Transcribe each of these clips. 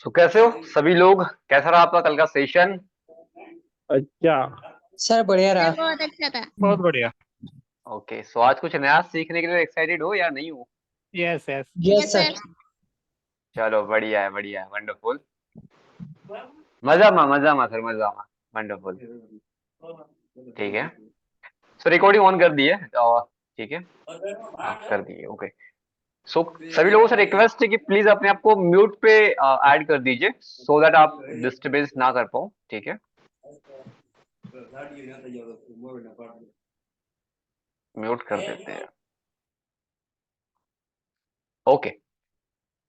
तो कैसे हो सभी लोग? कैसा रहा आपका कल का सेशन? अच्छा। सर बढ़िया सर रहा। बहुत अच्छा था। बहुत बढ़िया। ओके, सो आज कुछ नया सीखने के लिए एक्साइटेड हो या नहीं हो? Yes yes. Yes yes sir. Sir. चलो बढ़िया है, वंडरफुल। मजा मा सर, मजा मा। वंडरफुल। ठीक है। सो रिकॉर्डिंग ऑन कर दी है और ठीक है। हाँ कर दी है, ओके। सो सभी लोगों से रिक्वेस्ट है कि प्लीज अपने आप को म्यूट पे ऐड कर दीजिए सो दैट आप डिस्टरबेंस ना कर पाओ, ठीक है। म्यूट कर देते हैं। ओके।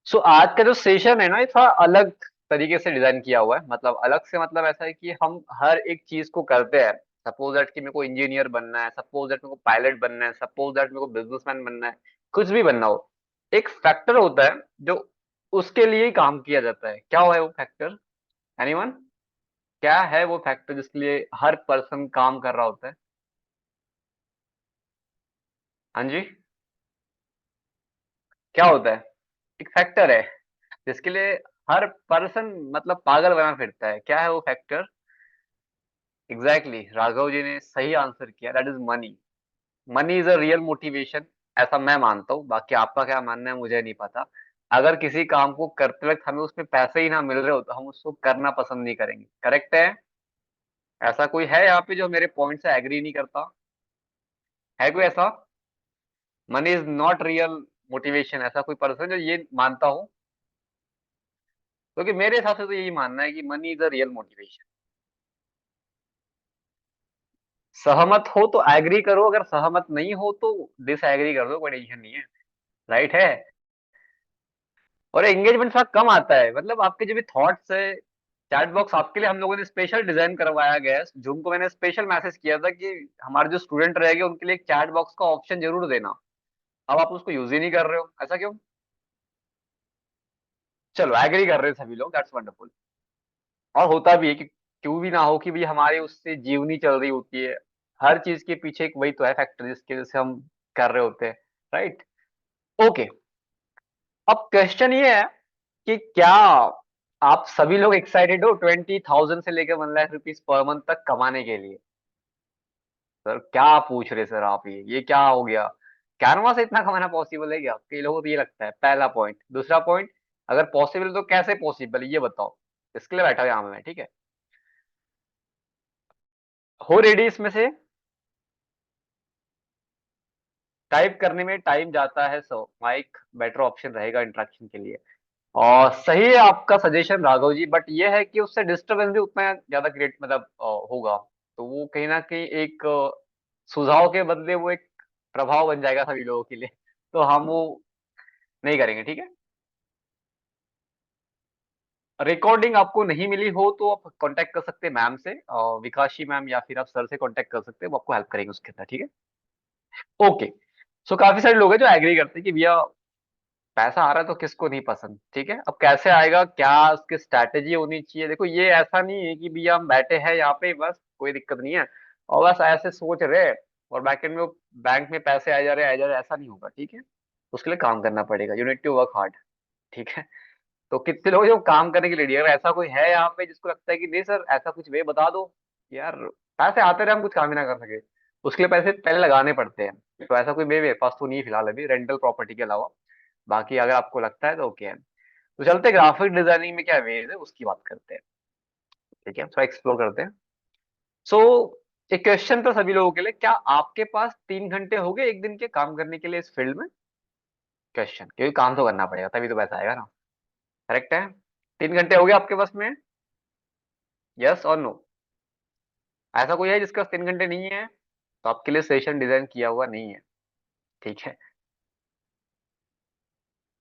सो आज का जो सेशन है ना, ये थोड़ा अलग तरीके से डिजाइन किया हुआ है। मतलब अलग से मतलब ऐसा है कि हम हर एक चीज को करते हैं। सपोज दैट कि मेरे को इंजीनियर बनना है, सपोज दैट मेरे को पायलट बनना है, सपोज दैट मेरे को बिजनेसमैन बनना है, कुछ भी बनना हो, एक फैक्टर होता है जो उसके लिए ही काम किया जाता है। क्या है वो फैक्टर? एनीवन? क्या है वो फैक्टर जिसके लिए हर पर्सन काम कर रहा होता है? हाँ जी। क्या होता है? एक फैक्टर है जिसके लिए हर पर्सन मतलब पागल बना फिरता है। क्या है वो फैक्टर? एग्जैक्टली, राघव जी ने सही आंसर किया, that is money. Money is a real motivation, ऐसा मैं मानता हूँ। बाकी आपका क्या मानना है मुझे नहीं पता। अगर किसी काम को करते वक्त हमें उसमें पैसे ही ना मिल रहे हो तो हम उसको करना पसंद नहीं करेंगे। करेक्ट है? ऐसा कोई है यहाँ पे जो मेरे पॉइंट से एग्री नहीं करता? है कोई ऐसा? Money is not real motivation, ऐसा कोई पर्सन जो ये मानता हो? क्योंकि मेरे हिसाब से तो यही मानना है कि money is a real motivation. सहमत हो तो एग्री करो, अगर सहमत नहीं हो तो डिस एग्री कर दो, कोई टेंशन नहीं है। राइट है? और एंगेजमेंट थोड़ा कम आता है, मतलब आपके जो भी थॉट्स है। चैट बॉक्स आपके लिए हम लोगों ने स्पेशल डिजाइन करवाया गया है। जूम को मैंने स्पेशल मैसेज किया था कि हमारे जो स्टूडेंट रहेंगे उनके लिए एक चैट बॉक्स का ऑप्शन जरूर देना। अब आप उसको यूज ही नहीं कर रहे हो, ऐसा क्यों? चलो एग्री कर रहे हैं सभी लोग, दैट्स वंडरफुल। और होता भी है कि क्यों भी ना हो कि भाई हमारे उससे जीवनी चल रही होती है। हर चीज के पीछे एक वही तो है फैक्टर जिसकी वजह से हम कर रहे होते हैं। राइट? ओके। अब क्वेश्चन ये है कि क्या आप सभी लोग एक्साइटेड हो 20,000 से लेकर 1 लाख रुपीज पर मंथ तक कमाने के लिए? सर क्या पूछ रहे सर आप? ये क्या हो गया? कैनवा से इतना कमाना पॉसिबल है क्या? कई लोगों को तो ये लगता है। पहला पॉइंट। दूसरा पॉइंट, अगर पॉसिबल तो कैसे पॉसिबल ये बताओ। इसके लिए बैठा हुआ यहाँ मैं, ठीक है। हो रेडी इसमें से? टाइप करने में टाइम जाता है, सो माइक बेटर ऑप्शन रहेगा इंटरेक्शन के लिए। और सही है आपका सजेशन राघव जी, बट ये है कि उससे डिस्टरबेंस भी उतना ज्यादा क्रिएट मतलब होगा। तो वो कहीं ना कहीं एक सुझाव के बदले वो एक प्रभाव बन जाएगा सभी लोगों के लिए। तो हम वो नहीं करेंगे, ठीक है। रिकॉर्डिंग आपको नहीं मिली हो तो आप कांटेक्ट कर सकते हैं मैम से, विकाशी मैम, या फिर आप सर से कांटेक्ट कर सकते हैं, वो आपको हेल्प करेंगे उसके अंदर, ठीक है। ओके। सो काफी सारे लोग हैं जो एग्री करते हैं कि भैया पैसा आ रहा है तो किसको नहीं पसंद, ठीक है। अब कैसे आएगा, क्या उसकी स्ट्रैटेजी होनी चाहिए? देखो ये ऐसा नहीं है कि भैया हम बैठे हैं यहाँ पे बस कोई दिक्कत नहीं है और बस ऐसे सोच रहे हैं और बैकेंड में बैंक में पैसे आ जा रहे, ऐसा नहीं होगा, ठीक है। उसके लिए काम करना पड़ेगा, you need to work hard, ठीक है। तो कितने लोग जो काम करने के लिए रेडी है? अगर ऐसा कोई है यहाँ पे जिसको लगता है कि नहीं सर ऐसा कुछ वे बता दो यार, पैसे आते रहे हम कुछ काम ही ना कर सके, उसके लिए पैसे पहले लगाने पड़ते हैं। तो ऐसा कोई वे मेरे पास तो नहीं है फिलहाल अभी, रेंटल प्रॉपर्टी के अलावा। बाकी अगर आपको लगता है तो ओके है। तो चलते ग्राफिक डिजाइनिंग में क्या वेज है उसकी बात करते हैं, ठीक है। थोड़ा एक्सप्लोर करते हैं। सो एक क्वेश्चन था सभी लोगों के लिए, क्या आपके पास 3 घंटे हो गए एक दिन के काम करने के लिए इस फील्ड में? क्वेश्चन, क्योंकि काम तो करना पड़ेगा तभी तो पैसा आएगा ना। करेक्ट है? 3 घंटे हो गए आपके पास में? यस और नो? ऐसा कोई है जिसके पास 3 घंटे नहीं है तो आपके लिए सेशन डिजाइन किया हुआ नहीं है, ठीक है।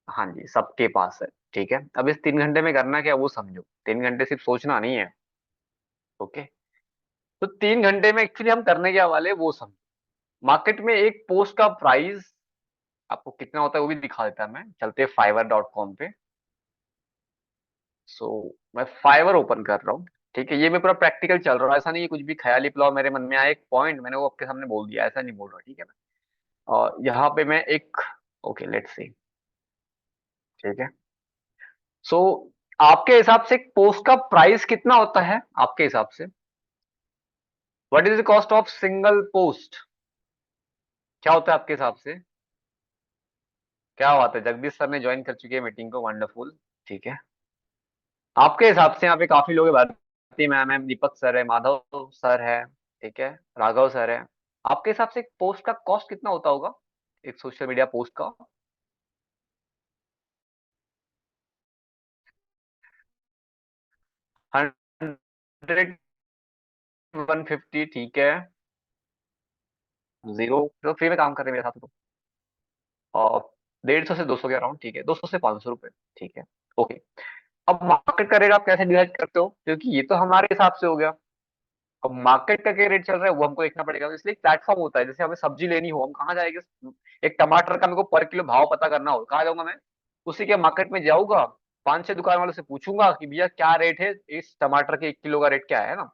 हाँ जी, सबके पास है, ठीक है। अब इस 3 घंटे में करना क्या वो समझो। 3 घंटे सिर्फ सोचना नहीं है, ओके। तो 3 घंटे में एक्चुअली हम करने क्या वाले वो समझो। मार्केट में एक पोस्ट का प्राइस आपको कितना होता है वो भी दिखा देता है। मैं चलते fiverr.com पे। सो मैं फाइवर ओपन कर रहा हूँ, ठीक है। ये मैं पूरा प्रैक्टिकल चल रहा हूँ, ऐसा नहीं है कुछ भी ख्याली पुलाव मेरे मन में आया एक पॉइंट मैंने वो आपके सामने बोल दिया, ऐसा नहीं बोल रहा, ठीक है ना। और यहाँ पे मैं एक, ओके लेट्स सी, ठीक है। सो आपके हिसाब से पोस्ट का प्राइस कितना होता है आपके हिसाब से? What is the cost of single post? क्या होता है आपके हिसाब से? क्या बात है, जगदीश सर ने ज्वाइन कर चुके हैं मीटिंग को, वंडरफुल। ठीक है, आपके हिसाब से यहाँ पे काफी लोग हैं, भारती मैम है, दीपक सर है, माधव सर है, ठीक है, राघव सर है। आपके हिसाब से एक पोस्ट का कॉस्ट कितना होता होगा, एक सोशल मीडिया पोस्ट का? 100, 150, ठीक है, जीरो तो फ्री में काम कर रहे हैं मेरे साथ तो। और 150 से 200 के अराउंड, ठीक है, 200 से 500 रुपए, ठीक है, ओके। अब मार्केट का रेट आप कैसे डिसाइड करते हो, क्योंकि ये तो हमारे हिसाब से हो गया। अब मार्केट का क्या रेट चल रहा है वो हमको देखना पड़ेगा, तो इसलिए एक प्लेटफॉर्म होता है। जैसे हमें सब्जी लेनी हो, हम कहाँ जाएंगे? एक टमाटर का मेरे को पर किलो भाव पता करना हो, कहाँ जाऊंगा मैं? उसी के मार्केट में जाऊंगा, 5-6 दुकान वालों से पूछूंगा कि भैया क्या रेट है, इस टमाटर के 1 किलो का रेट क्या है ना,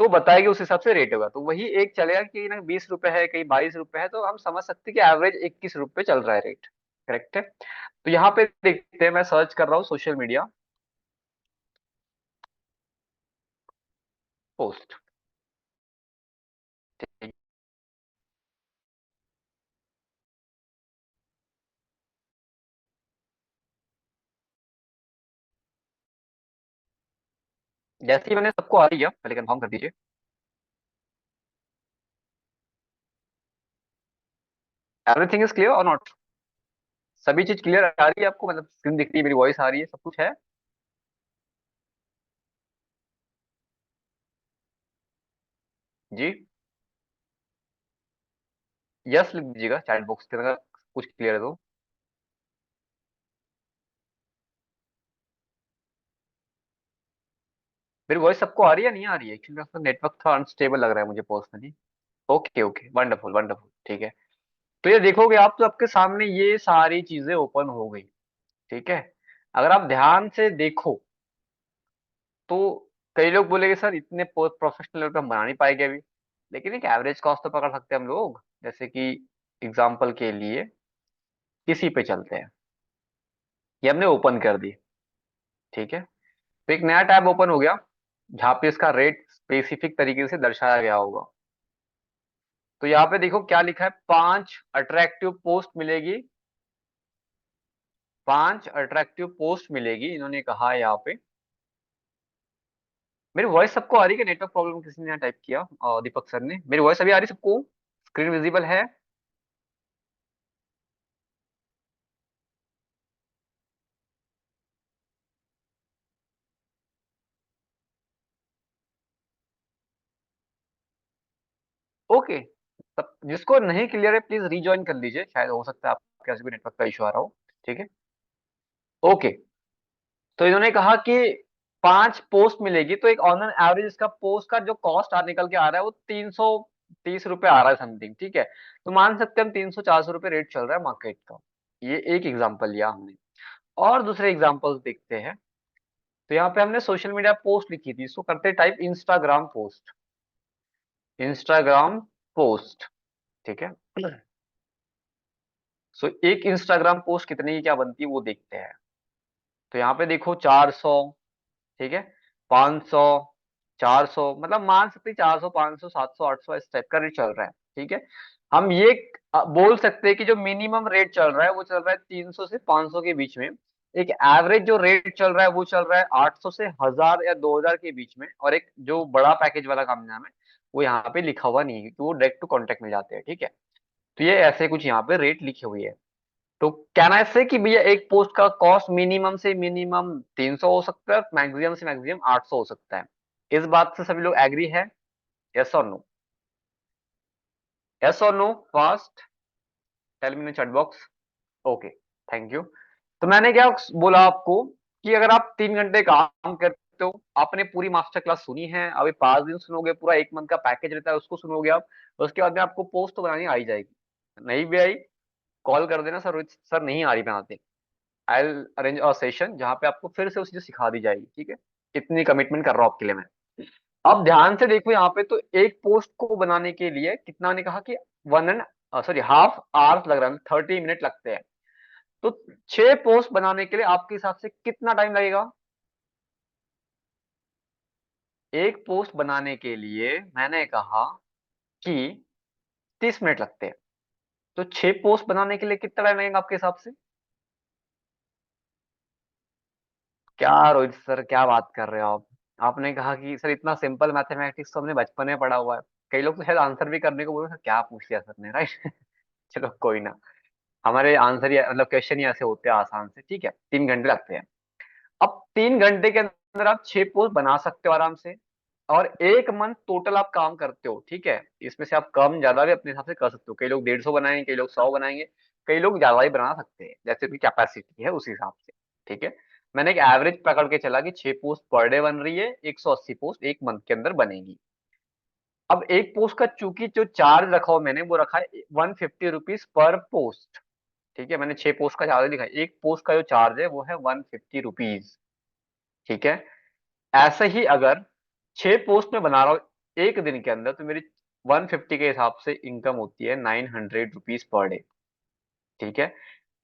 तो बताएगी, उस हिसाब से रेट होगा। तो वही एक चलेगा कि ना 20 रुपए है, कहीं 22 रुपए है, तो हम समझ सकते हैं कि एवरेज 21 रुपए चल रहा है रेट। करेक्ट है। तो यहाँ पे देखते हैं, मैं सर्च कर रहा हूँ सोशल मीडिया पोस्ट। जैसे ही मैंने सबको आ रही है, पहले कंफर्म कर दीजिए। एवरीथिंग इज क्लियर और नॉट? सभी चीज क्लियर आ रही है आपको, मतलब स्क्रीन दिख रही है, मेरी वॉइस आ रही है, सब कुछ है? जी, यस लिख दीजिएगा चैट बॉक्स के अंदर, कुछ क्लियर है तो। मेरी वॉइस सबको आ रही है, नहीं आ रही है? एक्चुअली आपका नेटवर्क थोड़ा अनस्टेबल लग रहा है मुझे personally. Okay okay, wonderful wonderful, ठीक है। तो ये देखोगे आप, तो आपके सामने ये सारी चीजें ओपन हो गई, ठीक है। अगर आप ध्यान से देखो तो कई लोग बोलेंगे सर इतने प्रोफेशनल लेवल पे हम बना नहीं पाएंगे अभी, लेकिन एक एवरेज कॉस्ट तो पकड़ सकते हैं हम लोग। जैसे कि एग्जाम्पल के लिए किसी पे चलते हैं, ये हमने ओपन कर दी, ठीक है। तो एक नया टैब ओपन हो गया, जहाँ पे इसका रेट स्पेसिफिक तरीके से दर्शाया गया होगा। तो यहाँ पे देखो क्या लिखा है, 5 अट्रैक्टिव पोस्ट मिलेगी, 5 अट्रैक्टिव पोस्ट मिलेगी, इन्होंने कहा है यहाँ पे। मेरी वॉइस सबको आ रही है? नेटवर्क प्रॉब्लम किसी ने टाइप किया, दीपक सर ने। मेरी वॉइस अभी आ रही है सबको? स्क्रीन विजिबल है? ओके, तब जिसको नहीं क्लियर है प्लीज रीज्वाइन कर लीजिए, शायद हो सकता है आपके ऐसे कोई नेटवर्क का इशू आ रहा हो। ठीक है, ओके। तो इन्होंने कहा कि 5 पोस्ट मिलेगी, तो एक ऑन एन एवरेज इसका पोस्ट का जो कॉस्ट निकल के आ रहा है वो 330 रुपए आ रहा है समथिंग, ठीक है। तो मान सकते हैं हम 300-400 रुपए रेट चल रहा है मार्केट का। ये एक एग्जाम्पल लिया हमने, और दूसरे एग्जाम्पल्स देखते हैं। तो यहाँ पे हमने सोशल मीडिया पोस्ट लिखी थी, इसको करते type Instagram post, Instagram post, ठीक है। सो एक इंस्टाग्राम पोस्ट कितने की क्या बनती है वो देखते हैं। तो यहाँ पे देखो 400, ठीक है, 500, 400, मतलब मान सकते 400, 500, 700, 800 इस टाइप का रेट चल रहा है, ठीक है। हम ये बोल सकते हैं कि जो मिनिमम रेट चल रहा है वो चल रहा है 300 से 500 के बीच में। एक एवरेज जो रेट चल रहा है वो चल रहा है 800 से 1000 या 2000 के बीच में। और एक जो बड़ा पैकेज वाला काम नाम है वो यहाँ पे लिखा हुआ नहीं है, क्योंकि वो डायरेक्ट टू कॉन्टेक्ट में जाते हैं, ठीक है। तो ये ऐसे कुछ यहाँ पे रेट लिखी हुई है। तो कहना ऐसे कि भैया एक पोस्ट का कॉस्ट मिनिमम से मिनिमम 300 हो सकता है, मैक्सिमम से मैक्सिमम 800 हो सकता है। इस बात से सभी लोग एग्री है? यस और नो? यस और no fast, tell me in chat box. Okay, thank you. तो मैंने क्या बोला आपको कि अगर आप 3 घंटे काम करते हो, आपने पूरी मास्टर क्लास सुनी है, अभी 5 दिन सुनोगे, पूरा 1 मंथ का पैकेज रहता है उसको सुनोगे आप, उसके बाद में आपको पोस्ट तो बनानी आ ही जाएगी। नहीं भी आई, कॉल कर देना, सर रोहित सर नहीं आ रही बनाते, I will arrange a session जहाँ पे आपको फिर से उस चीज सिखा दी जाएगी, ठीक है। इतनी कमिटमेंट कर रहा हूँ आपके लिए मैं। अब ध्यान से देखो यहाँ पे, तो एक पोस्ट को बनाने के लिए कितना ने कहा कि 1 एंड 30 मिनट लग रहा है, 30 मिनट लगते हैं। तो 6 पोस्ट बनाने के लिए आपके हिसाब से कितना टाइम लगेगा? एक पोस्ट बनाने के लिए मैंने कहा कि 30 मिनट लगते हैं, तो 6 पोस्ट बनाने के लिए कितना टाइम लगेगा आपके हिसाब से? क्या रोहित सर, क्या बात कर रहे हो आप? आपने कहा कि सर इतना सिंपल मैथमेटिक्स तो हमने बचपन में पढ़ा हुआ है। कई लोग तो शायद आंसर भी करने को बोले, सर क्या पूछ लिया सर ने, राइट? चलो कोई ना, हमारे आंसर या मतलब क्वेश्चन ही ऐसे होते हैं आसान से, ठीक है। 3 घंटे लगते हैं। अब 3 घंटे के अंदर आप 6 पोस्ट बना सकते हो आराम से, और 1 मंथ टोटल आप काम करते हो, ठीक है। इसमें से आप कम ज्यादा भी अपने हिसाब से कर सकते हो, कई लोग 150 बनाएंगे, कई लोग 100 बनाएंगे, कई लोग ज्यादा ही बना सकते हैं, जैसे उनकी कैपेसिटी है उस हिसाब से, ठीक है। मैंने एक एवरेज पकड़ के चला कि 6 पोस्ट पर डे बन रही है, 180 पोस्ट 1 मंथ के अंदर बनेगी। अब एक पोस्ट का चूंकि जो चार्ज रखा हो मैंने, वो रखा है 150 रुपीज पर पोस्ट, ठीक है। मैंने 6 पोस्ट का चार्ज लिखा है, एक पोस्ट का जो चार्ज है वो है 150 रुपीज, ठीक है। ऐसे ही अगर 6 पोस्ट में बना रहा हूँ एक दिन के अंदर, तो मेरी 150 के हिसाब से इनकम होती है 900 रुपीज पर डे, ठीक है।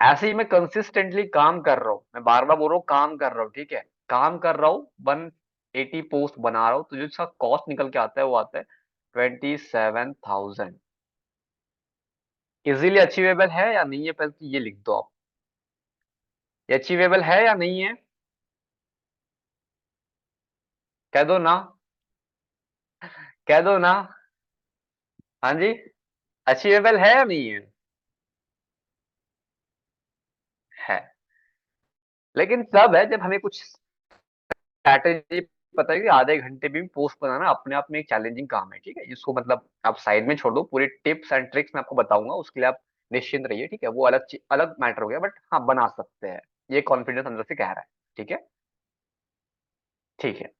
ऐसे ही मैं कंसिस्टेंटली काम कर रहा हूँ, मैं बार बार बोल रहा हूँ काम कर रहा हूँ, ठीक है। काम कर रहा हूँ, 180 पोस्ट बना रहा हूँ, तो जो इसका कॉस्ट निकल के आता है वो आता है 27,000। इजीली अचीवेबल है या नहीं है, पहले तो ये लिख दो आप, ये अचीवेबल है या नहीं है? कह दो ना, कह दो ना। हाँ जी, अचीवेबल है या नहीं है? है। लेकिन तब है जब हमें कुछ स्ट्रैटेजी पता है कि आधे घंटे में भी पोस्ट बनाना अपने आप में एक चैलेंजिंग काम है, ठीक है। इसको मतलब आप साइड में छोड़ दो, पूरी टिप्स एंड ट्रिक्स मैं आपको बताऊंगा, उसके लिए आप निश्चिंत रहिए, ठीक है। वो अलग मैटर हो गया, बट हाँ बना सकते हैं, ये कॉन्फिडेंस अंदर से कह रहा है, ठीक है। ठीक है,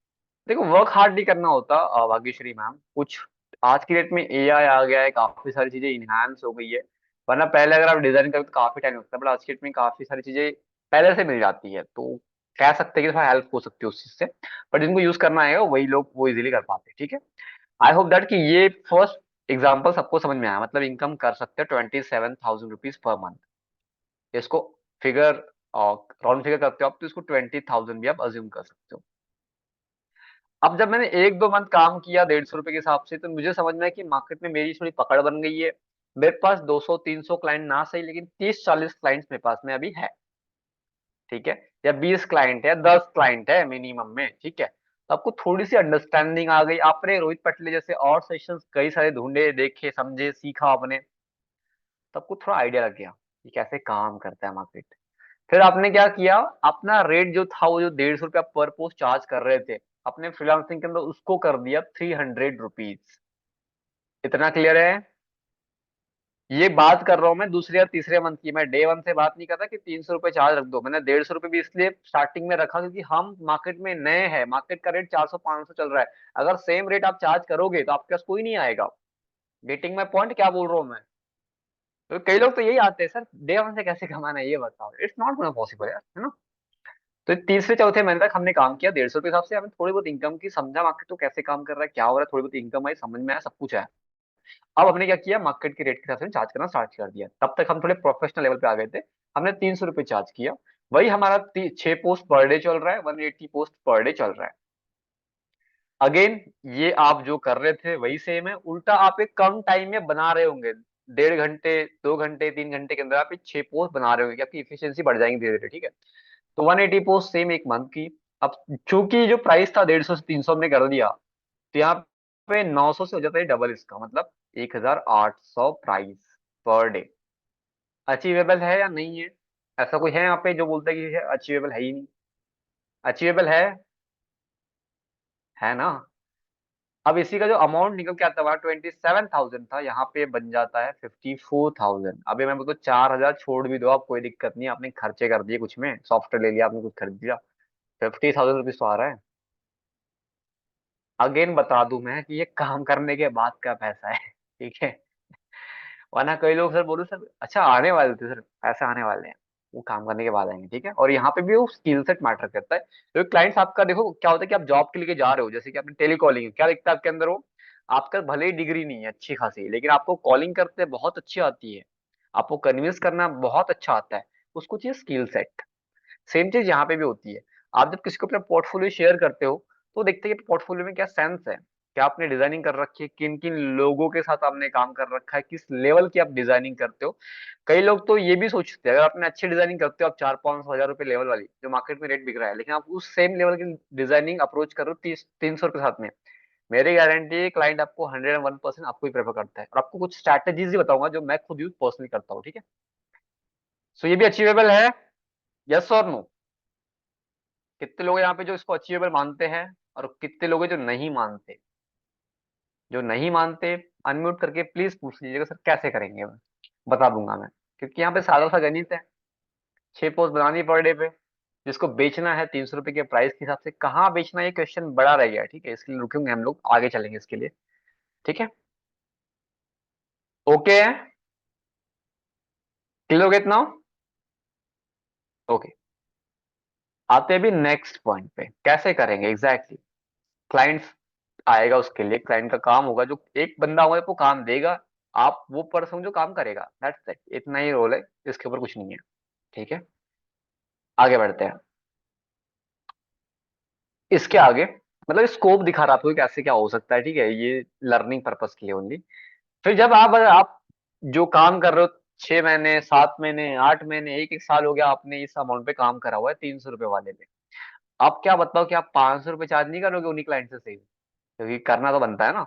देखो वर्क हार्ड नहीं करना होता भाग्यश्री मैम, कुछ आज की डेट में एआई आ गया है, काफी सारी चीजें इनहांस हो गई है। वरना पहले अगर आप डिजाइन करते तो काफी टाइम लगता है, बट आज की डेट में काफी सारी चीजें पहले से मिल जाती है, तो कह सकते हैं कि थोड़ा हेल्प हो सकती है उस चीज से। बट जिनको यूज करना है वही लोग वो इजीली कर पाते हैं, ठीक है। आई होप दैट कि ये फर्स्ट एग्जाम्पल सबको समझ में आया, मतलब इनकम कर सकते हैं 27,000 रुपीज पर मंथ। इसको फिगर राउंड फिगर करते हो आप, तो इसको 20,000 भी आप अज्यूम कर सकते हो। अब जब मैंने 1-2 मंथ काम किया 150 रुपए के हिसाब से, तो मुझे समझ में आया कि मार्केट में मेरी थोड़ी पकड़ बन गई है। मेरे पास 200-300 क्लाइंट ना सही, लेकिन 30-40 क्लाइंट्स मेरे पास में अभी है, ठीक है। या 20 क्लाइंट है, 10 क्लाइंट है मिनिमम में, ठीक है। तो आपको थोड़ी सी अंडरस्टैंडिंग आ गई, आपने रोहित पटले जैसे और सेशंस कई सारे ढूंढे, देखे, समझे, सीखा आपने, तो आपको थोड़ा आइडिया लग गया कि कैसे काम करता है मार्केट। फिर आपने क्या किया, अपना रेट जो था वो जो 150 रुपया पर पोस्ट चार्ज कर रहे थे, अपने फ्रीलांसिंग के अंदर उसको कर दिया 300 रुपीज। इतना क्लियर है? ये बात कर रहा हूं मैं दूसरे या तीसरे मंथ की, मैं डे वन से बात नहीं कर रहा कि 300 रुपये चार्ज रख दो। मैंने 150 रुपये भी इसलिए स्टार्टिंग में रखा क्योंकि हम मार्केट में नए हैं, मार्केट का रेट 400-500 चल रहा है। अगर सेम रेट आप चार्ज करोगे तो आपके पास कोई नहीं आएगा। गेटिंग माई पॉइंट, क्या बोल रहा हूँ मैं? तो कई लोग तो यही आते हैं, सर डे वन से कैसे कमाना है ये बताओ, इट्स नॉट गोना पॉसिबल यार, है ना। तो तीसरे चौथे महीने तक हमने काम किया 150 रुपये हिसाब से, हमें थोड़ी बहुत इनकम की समझा, मार्केट तो कैसे काम कर रहा है, क्या हो रहा है, थोड़ी बहुत इनकम आई, समझ में आया, सब कुछ है। अब हमने क्या किया, मार्केट के रेट के हिसाब से चार्ज करना स्टार्ट कर दिया। तब तक हम थोड़े प्रोफेशनल लेवल पे आ गए थे। हमने 300 रुपये चार्ज किया। वही हमारा 6 पोस्ट पर डे चल रहा है, 180 पोस्ट पर डे चल रहा है। अगेन, ये आप जो कर रहे थे वही सेम है, उल्टा आप एक कम टाइम में बना रहे होंगे, 1.5 घंटे, 2 घंटे, 3 घंटे के अंदर आप 6 पोस्ट बना रहे होंगे, आपकी इफिशियंसी बढ़ जाएंगी धीरे धीरे, ठीक है। तो 180 पोस्ट सेम एक मंथ की। अब चूंकि जो प्राइस था 150 से 300 हमने कर दिया, तो यहाँ पे 900 से हो जाता है डबल, इसका मतलब 1,800 प्राइस पर डे। अचीवेबल है या नहीं है? ऐसा कोई है यहाँ पे जो बोलता है कि अचीवेबल है ही नहीं? अचीवेबल है ना। अब इसी का जो अमाउंट निकल के आता है 27,000 था, यहाँ पे बन जाता है 54,000। अभी मैं बोलता 4,000 छोड़ भी दो आप, कोई दिक्कत नहीं, आपने खर्चे कर दिए कुछ में, सॉफ्टवेयर ले लिया आपने, कुछ खरीद लिया, 50,000 रुपीज तो आ रहा है। अगेन बता दूं मैं कि ये काम करने के बाद का पैसा है, ठीक है। वरना कई लोग सर बोलो सर अच्छा आने वाले थे सर, पैसे आने वाले हैं, वो काम करने के बाद आएंगे, ठीक है। और यहाँ पे भी वो स्किल सेट मैटर करता है। तो क्लाइंट्स आपका देखो क्या होता है कि आप जॉब के लिए जा रहे हो, जैसे कि आपने टेलीकॉलिंग, क्या दिखता है आपके अंदर वो, आपका भले ही डिग्री नहीं है अच्छी खासी, लेकिन आपको कॉलिंग करते बहुत अच्छी आती है, आपको कन्विंस करना बहुत अच्छा आता है, उसको चाहिए स्किल सेट। सेम चीज यहाँ पे भी होती है। आप जब किसी को अपना पोर्टफोलियो शेयर करते हो, तो देखते हैं कि पोर्टफोलियो में क्या सेंस है, क्या आपने डिजाइनिंग कर रखी है, किन किन लोगों के साथ आपने काम कर रखा है, किस लेवल की आप डिजाइनिंग करते हो। कई लोग तो ये भी सोचते हैं, अगर आपने अच्छी डिजाइनिंग करते हो, आप 400-500 हजार रुपए लेवल वाली जो मार्केट में रेट बिक रहा है, लेकिन आप उस सेम लेवल की डिजाइनिंग अप्रोच कर रहे हो 300 के साथ में, मेरी गारंटी है क्लाइंट आपको 101% आपको ही प्रेफर करता है। और आपको कुछ स्ट्रैटेजीज ही बताऊंगा जो मैं खुद यूज पर्सनली करता हूँ, ठीक है। सो ये भी अचीवेबल है, यस और नो? कितने लोग यहाँ पे जो इसको अचीवेबल मानते हैं, और कितने लोग हैं जो नहीं मानते? जो नहीं मानते, अनम्यूट करके प्लीज पूछ लीजिएगा सर कैसे करेंगे, मैं बता दूंगा मैं। क्योंकि यहाँ पे सादा सा गणित है, 6 पोस्ट बनानी पर डे पे, जिसको बेचना है 300 रुपए के प्राइस के हिसाब से, कहाँ बेचना ये क्वेश्चन बड़ा रह गया है, ठीक है। इसके लिए रुकेंगे हम लोग, आगे चलेंगे इसके लिए, ठीक है। ओके है, क्लियर हो गया इतना? ओके, आते हैं भी नेक्स्ट पॉइंट पे, कैसे करेंगे एग्जैक्टली। क्लाइंट आएगा, उसके लिए क्लाइंट का काम होगा, जो एक बंदा होगा वो काम देगा, आप वो पर्सन जो काम करेगा, दैट्स इट, इतना ही रोल है, इसके ऊपर कुछ नहीं है, ठीक है। आगे बढ़ते हैं, इसके आगे मतलब स्कोप दिखा रहा आपको कैसे क्या हो सकता है, ठीक है, ये लर्निंग पर्पस के लिए ओनली। फिर जब आप जो काम कर रहे हो, 6 महीने, 7 महीने, 8 महीने, एक एक साल हो गया, आपने इस अमाउंट पे काम करा हुआ है 300 रुपए वाले पे, आप क्या बताओ कि आप 500 रुपए चार्ज नहीं करोगे उन्हीं क्लाइंट से सही? क्योंकि करना तो बनता है ना।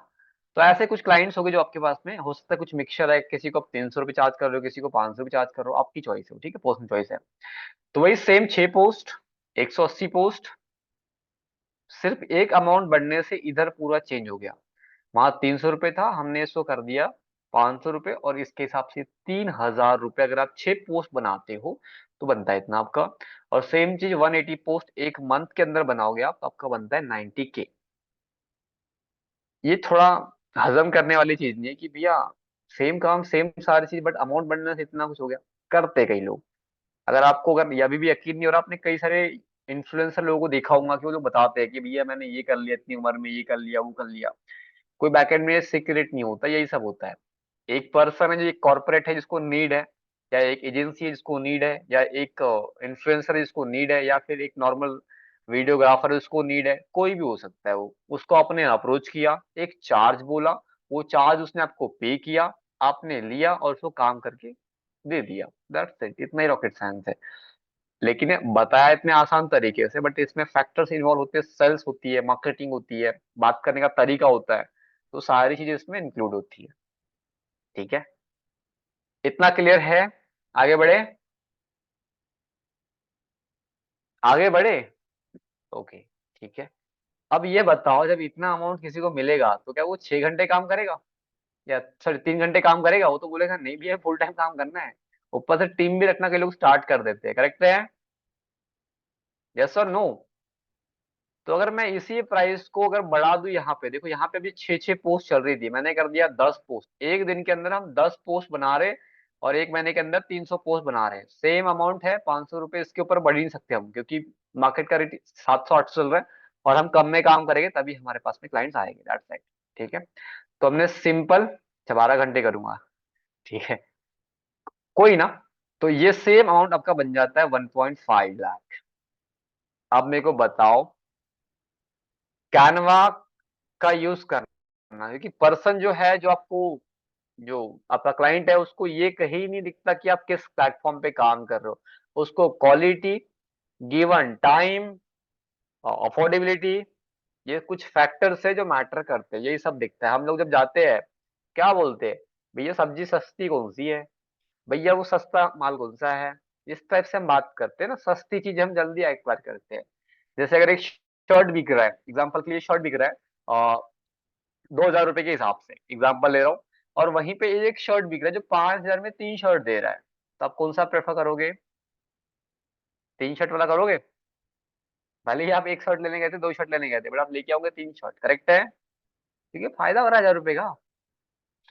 तो ऐसे कुछ क्लाइंट्स होंगे जो आपके पास में हो सकता है, कुछ मिक्सचर है, किसी को आप 300 रुपए चार्ज कर रहे हो, किसी को 500 रुपए चार्ज कर रहे हो, आपकी चॉइस है, ठीक है, पर्सनल चॉइस है। तो वही सेम 6 पोस्ट, 180 पोस्ट, सिर्फ एक अमाउंट बढ़ने से इधर पूरा चेंज हो गया। वहां 300 रुपए था, हमने इसको कर दिया 500 रुपए, और इसके हिसाब से 3000 रुपए अगर आप 6 पोस्ट बनाते हो तो बनता है इतना आपका। और सेम चीज 180 पोस्ट एक मंथ के अंदर बनाओगे आप, तो आपका बनता है 90K। ये थोड़ा हजम करने वाली चीज नहीं है कि भैया सेम काम सेम सारी चीज, बट अमाउंट बढ़ने से इतना कुछ हो गया। करते कई लोग, अगर आपको अगर ये अभी भी यकीन नहीं हो रहा, आपने कई सारे इन्फ्लुएंसर लोगों को देखा होगा कि वो लोग बताते हैं कि भैया मैंने ये कर लिया इतनी उम्र में, ये कर लिया वो कर लिया। कोई बैकएंड में सीक्रेट नहीं होता, यही सब होता है। एक पर्सन है जो एक कॉर्पोरेट है जिसको नीड है, या एक एजेंसी है जिसको नीड है, या एक इन्फ्लुएंसर है जिसको नीड है, या फिर एक नॉर्मल वीडियोग्राफर है जिसको नीड है, कोई भी हो सकता है। वो उसको आपने अप्रोच किया, एक चार्ज बोला, वो चार्ज उसने आपको पे किया, आपने लिया और उसको काम करके दे दिया, दैट्स इट, इतना ही रॉकेट साइंस है। लेकिन ये बताया इतने आसान तरीके से, बट इसमें फैक्टर्स इन्वॉल्व होते हैं, सेल्स होती है, मार्केटिंग होती है, बात करने का तरीका होता है, तो सारी चीजें इसमें इंक्लूड होती है, ठीक है। इतना क्लियर है? आगे बढ़े, आगे बढ़े, ओके, ठीक है। अब ये बताओ, जब इतना अमाउंट किसी को मिलेगा तो क्या वो 6 घंटे काम करेगा, या सॉरी 3 घंटे काम करेगा? वो तो बोलेगा नहीं भैया फुल टाइम काम करना है। ऊपर से टीम भी रखना के लोग स्टार्ट कर देते हैं, करेक्ट है? यस और नो? तो अगर मैं इसी प्राइस को अगर बढ़ा दूं, यहाँ पे देखो, यहाँ पे अभी 6 पोस्ट चल रही थी, मैंने कर दिया 10 पोस्ट, एक दिन के अंदर हम 10 पोस्ट बना रहे, और एक महीने के अंदर 300 पोस्ट बना रहे हैं, सेम अमाउंट है 500 रुपए, इसके ऊपर बढ़ ही नहीं सकते हम, क्योंकि मार्केट का रेट 700-800 चल रहा है, और हम कम में काम करेंगे तभी हमारे पास में क्लाइंट्स आएंगे, दैट्स इट, ठीक है। तो हमने सिंपल 12 घंटे करूंगा, ठीक है, कोई ना। तो ये सेम अमाउंट आपका बन जाता है 1.5 लाख। अब मेरे को बताओ, कैनवा का यूज करना, क्योंकि पर्सन जो है, जो आपको, जो आपका क्लाइंट है, उसको ये कहीं नहीं दिखता कि आप किस प्लेटफॉर्म पे काम कर रहे हो। उसको क्वालिटी, गिवन टाइम, अफोर्डेबिलिटी, ये कुछ फैक्टर्स है जो मैटर करते हैं, यही सब दिखता है। हम लोग जब जाते हैं, क्या बोलते हैं, भैया सब्जी सस्ती कौन सी है, भैया वो सस्ता माल कौन सा है, इस टाइप से हम बात करते हैं ना, सस्ती चीज हम जल्दी एक्वायर करते हैं। जैसे अगर एक शर्ट बिक रहा है, एग्जाम्पल के लिए शर्ट बिक रहा है 2,000 रुपए के हिसाब से, एग्जाम्पल ले रहा हूँ, और वहीं पे एक शर्ट बिक रहा है जो 5,000 में 3 शर्ट दे रहा है, तो आप कौन सा प्रेफर करोगे? 3 शर्ट वाला करोगे? भले ही आप एक शर्ट लेने गए थे, 2 शर्ट लेने गए थे, बट आप लेके आओगे 3 शर्ट, करेक्ट है? क्योंकि फायदा हो रहा है 1,000 रुपए का,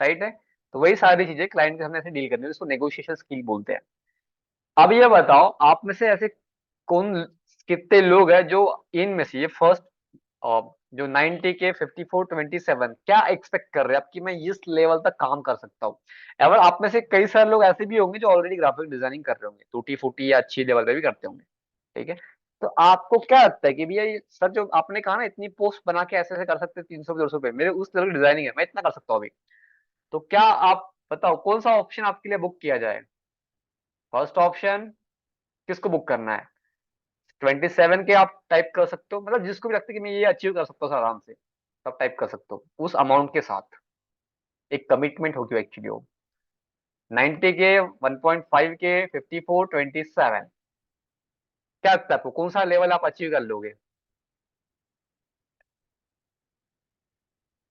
राइट है। तो वही सारी चीजें क्लाइंट के सामने ऐसे डील करनी है, इसको नेगोशिएशन स्किल बोलते हैं। अब ये बताओ, आप में से ऐसे कौन, कितने लोग हैं जो इनमें से ये फर्स्ट, जो 90K 54-27 क्या एक्सपेक्ट कर रहे हैं आप कि मैं इस लेवल तक काम कर सकता हूँ? एवर आप में से कई सारे लोग ऐसे भी होंगे जो ऑलरेडी ग्राफिक डिजाइनिंग कर रहे होंगे, टूटी फूटी या अच्छी लेवल पे भी करते होंगे, ठीक है। तो आपको क्या लगता है कि भैया ये सर जो आपने कहा ना इतनी पोस्ट बना के ऐसे ऐसे कर सकते हैं 300-200 पे, मेरे उस तरह की डिजाइनिंग है, मैं इतना कर सकता हूँ अभी। तो क्या आप बताओ कौन सा ऑप्शन आपके लिए बुक किया जाए? फर्स्ट ऑप्शन किसको बुक करना है? 27 के आप टाइप कर सकते हो, मतलब जिसको भी लगता है कि मैं ये अचीव कर सकता हूँ आराम से, तब टाइप कर सकते हो उस अमाउंट के साथ। एक कमिटमेंट होगी एक्चुअली वो। 90 के, 1.5 के, 54, 27, क्या लगता है आपको कौन सा लेवल आप अचीव कर लोगे?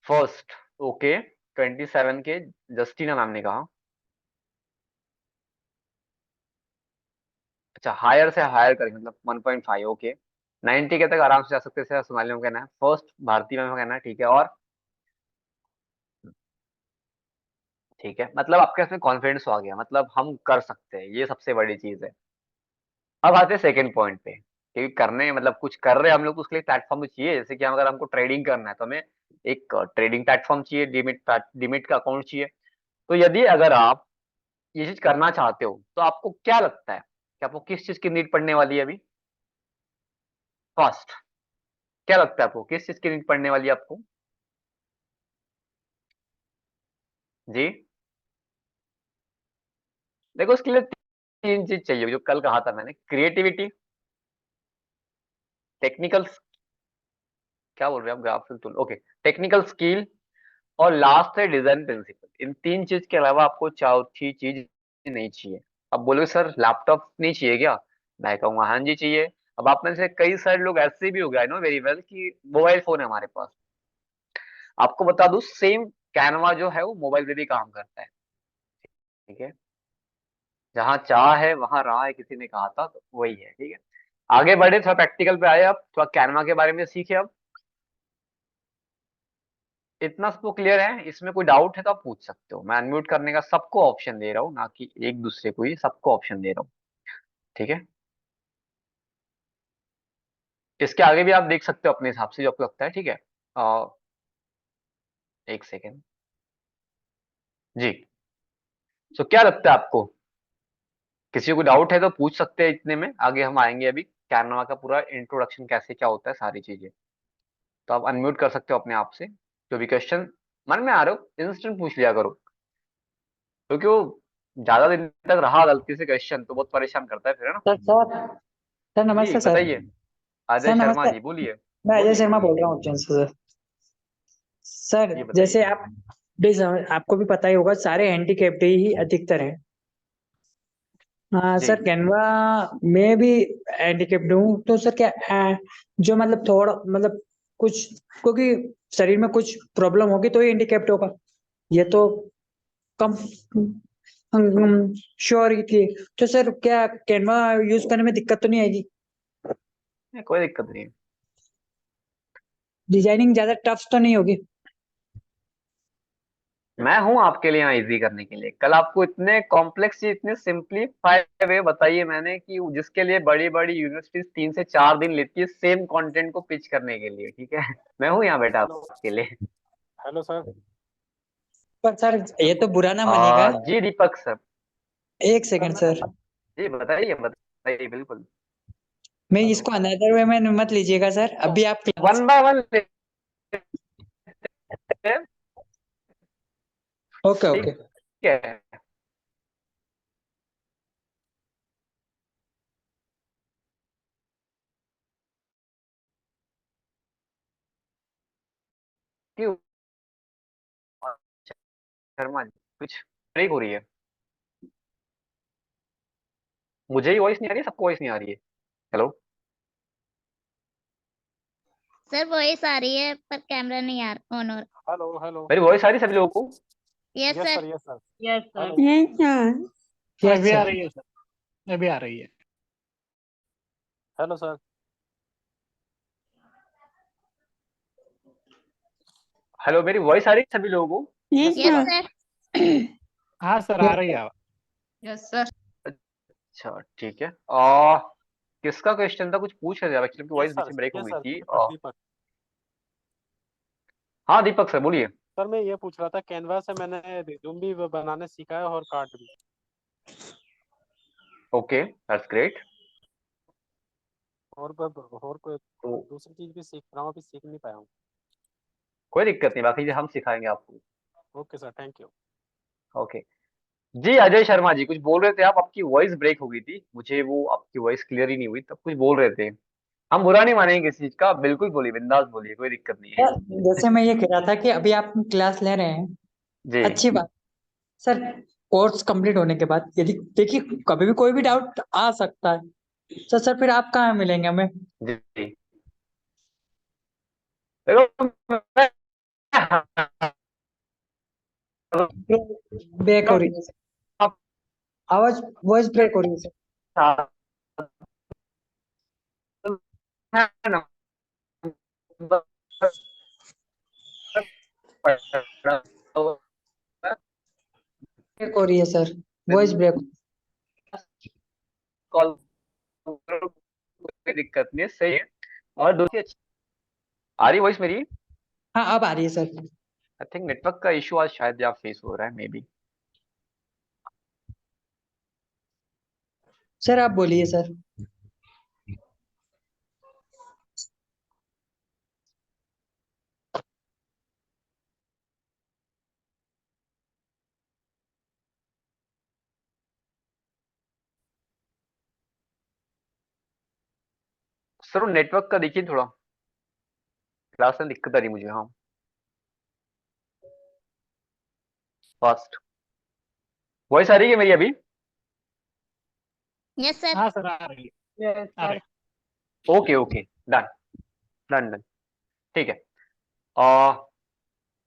First, okay. 27 के, जस्टिना मैम ने कहा। अच्छा, हायर से हायर करेंगे मतलब 1.5, ओके। 90 के तक आराम से जा सकते हैं, सोनाली मैम कहना है, फर्स्ट भारती मैम का कहना है, ठीक है। और ठीक है, मतलब आपके इसमें कॉन्फिडेंस आ गया, मतलब हम कर सकते हैं, ये सबसे बड़ी चीज है। अब आते हैं सेकंड पॉइंट पे, क्योंकि करने मतलब कुछ कर रहे हैं हम लोग तो उसके लिए प्लेटफॉर्म तो चाहिए। जैसे कि अगर हमको ट्रेडिंग करना है तो हमें एक ट्रेडिंग प्लेटफॉर्म चाहिए, डीमिट का अकाउंट चाहिए। तो यदि अगर आप ये चीज करना चाहते हो तो आपको क्या लगता है कि आपको किस चीज की नीड पड़ने वाली है अभी? फर्स्ट, क्या लगता है आपको किस चीज की नीड पड़ने वाली है आपको? जी, देखो उसके लिए तीन चीज चाहिए जो कल कहा था मैंने, क्रिएटिविटी, टेक्निकल, क्या बोल रहे हैं आप, graphical tool, okay, technical skill, और लास्ट है डिजाइन प्रिंसिपल। इन तीन चीज के अलावा आपको चौथी चीज नहीं चाहिए। अब बोलोगे सर लैपटॉप नहीं चाहिए क्या? मैं कहूंगा हाँ जी चाहिए। अब आप में से कई सारे लोग ऐसे भी हो गए, आई नो वेरी वेल, कि मोबाइल फोन है हमारे पास। आपको बता दूं सेम कैनवा जो है वो मोबाइल पे भी काम करता है, ठीक है। जहाँ चाह है वहां राह है, किसी ने कहा था, तो वही है, ठीक है। आगे बढ़े, थोड़ा प्रैक्टिकल पे आए, अब थोड़ा कैनवा के बारे में सीखे। अब इतना सबको क्लियर है? इसमें कोई डाउट है तो आप पूछ सकते हो। मैं अनम्यूट करने का सबको ऑप्शन दे रहा हूँ, ना कि एक दूसरे को ही, सबको ऑप्शन दे रहा हूँ, ठीक है। इसके आगे भी आप देख सकते हो अपने हिसाब से जो आपको लगता है, ठीक है। आ, एक सेकेंड जी। सो क्या लगता है आपको? किसी को डाउट है तो पूछ सकते हैं, इतने में आगे हम आएंगे। अभी कैनवा का पूरा इंट्रोडक्शन कैसे क्या होता है, सारी चीजें, तो आप अनम्यूट कर सकते हो अपने आप से। जो भी क्वेश्चन मन में आ रहे हो इंस्टेंट पूछ लिया करो, क्योंकि वो ज्यादा दिन तक रहा गलती से क्वेश्चन तो बहुत परेशान करता है फिर, है ना। सर सर सर जी नमस्ते सर। बताइए, अजय सर शर्मा नमस्ते। जी बोलिए। मैं अजय बोलिए शर्मा बोलिए, बोल रहा हूँ उज्जैन से सर। सर जी जैसे बताइए। आप आपको भी पता ही होगा सारे हैंडीकैप्ड ही अधिकतर हैं। हाँ जी, सर, कैनवा में भी हैंडीकैप्ड हूँ तो सर क्या जो मतलब थोड़ा मतलब कुछ, क्योंकि शरीर में कुछ प्रॉब्लम होगी तो ही हैंडीकैप्ड होगा, ये तो कम श्योर ही थी। तो सर क्या कैनवा यूज करने में दिक्कत तो नहीं आएगी? कोई दिक्कत नहीं है। डिजाइनिंग ज्यादा टफ तो नहीं होगी? मैं हूं आपके लिए यहाँ इजी करने के लिए। कल आपको इतने कॉम्प्लेक्स चीज इतने सिंपलीफाइड वे बताइए मैंने, कि जिसके लिए बड़ी बड़ी यूनिवर्सिटीज 3 से 4 दिन लेती है सेम कंटेंट को पिच करने के लिए, ठीक है। मैं हूं यहाँ बेटा हेलो। आपके लिए। Hello sir. पर सर ये तो हेलो बुरा ना मानिएगा। जी दीपक सर। एक सर। सेकंड मैं सर, जी बताइए बताइए, बिल्कुल। मैं हेलो। इसको अनदर वे में मत लीजिएगा सर, अभी आप क्लास। वन बाय वन लेते हैं, ओके ठीक ओके। है। क्यों शर्मा जी, कुछ ब्रेक हो रही है? मुझे ही वॉइस नहीं आ रही है, सबको वॉइस नहीं आ रही है? हेलो। सर वॉइस आ रही है पर कैमरा नहीं आ ऑन हो रहा। हेलो। हेलो। मेरी वॉइस आ रही है सभी लोगों को? Yes yes sir. Sir. Yes sir. Yes sir. Hello. Yes अभी आ सर। रही है सर, अभी आ रही है। Hello sir. हेलो, मेरी वॉइस आ रही है सभी लोगों को? Yes yes sir. सर। हाँ सर, आ यस रही है सर। आवाज। Yes sir. अच्छा ठीक है। और किसका क्वेश्चन था, कुछ पूछ रहे थे एक्चुअली, यस वॉइस बीच सर। में ब्रेक हो यस गई सर, थी। दीपक दीपक। हाँ दीपक सर बोलिए। सर मैं ये पूछ रहा था, कैनवा से मैंने रिज्यूम भी बनाने सीखा है और कार्ड भी। Okay that's great. और कोई तो दूसरी चीज भी सीख रहा हूँ, अभी सीख नहीं पाया हूँ। कोई दिक्कत नहीं, बाकी हम सिखाएंगे आपको। Okay sir, thank you. Okay जी। अजय शर्मा जी कुछ बोल रहे थे आप, आपकी वॉइस ब्रेक हो गई थी, मुझे वो आपकी वॉइस क्लियर ही नहीं हुई, तब कुछ बोल रहे थे। हम बुरा नहीं मानेंगे किसी चीज का, बिल्कुल बोलिए, बिंदास बोलिए, कोई दिक्कत नहीं है। सर, जैसे मैं ये कह रहा था कि अभी आप क्लास ले रहे हैं, जी अच्छी बात। सर, कोर्स कंप्लीट होने के बाद यदि देखिए कभी भी कोई भी डाउट आ सकता है, तो सर फिर आप कहाँ मिलेंगे हमें? जी जी। देखो, ब्रेक हो रही है सर, आवाज वॉइस ब्रेक हो रही है सर। ब्रेक हो रही है सर, वॉइस ब्रेक। कॉल, कोई दिक्कत नहीं है, सही है। और दूसरी आ रही वॉइस मेरी? हाँ, अब आ रही है सर। आई थिंक नेटवर्क का इशू आज शायद या फेस हो रहा है, मे बी। सर आप बोलिए सर। सर नेटवर्क का देखिए थोड़ा, क्लास में दिक्कत आ रही मुझे। हाँ, फास्ट वॉइस आ रही है मेरी अभी? Yes sir. हाँ सर, आ रही है, यस आ रही सर। है। Okay okay, done done done, ठीक है। आ,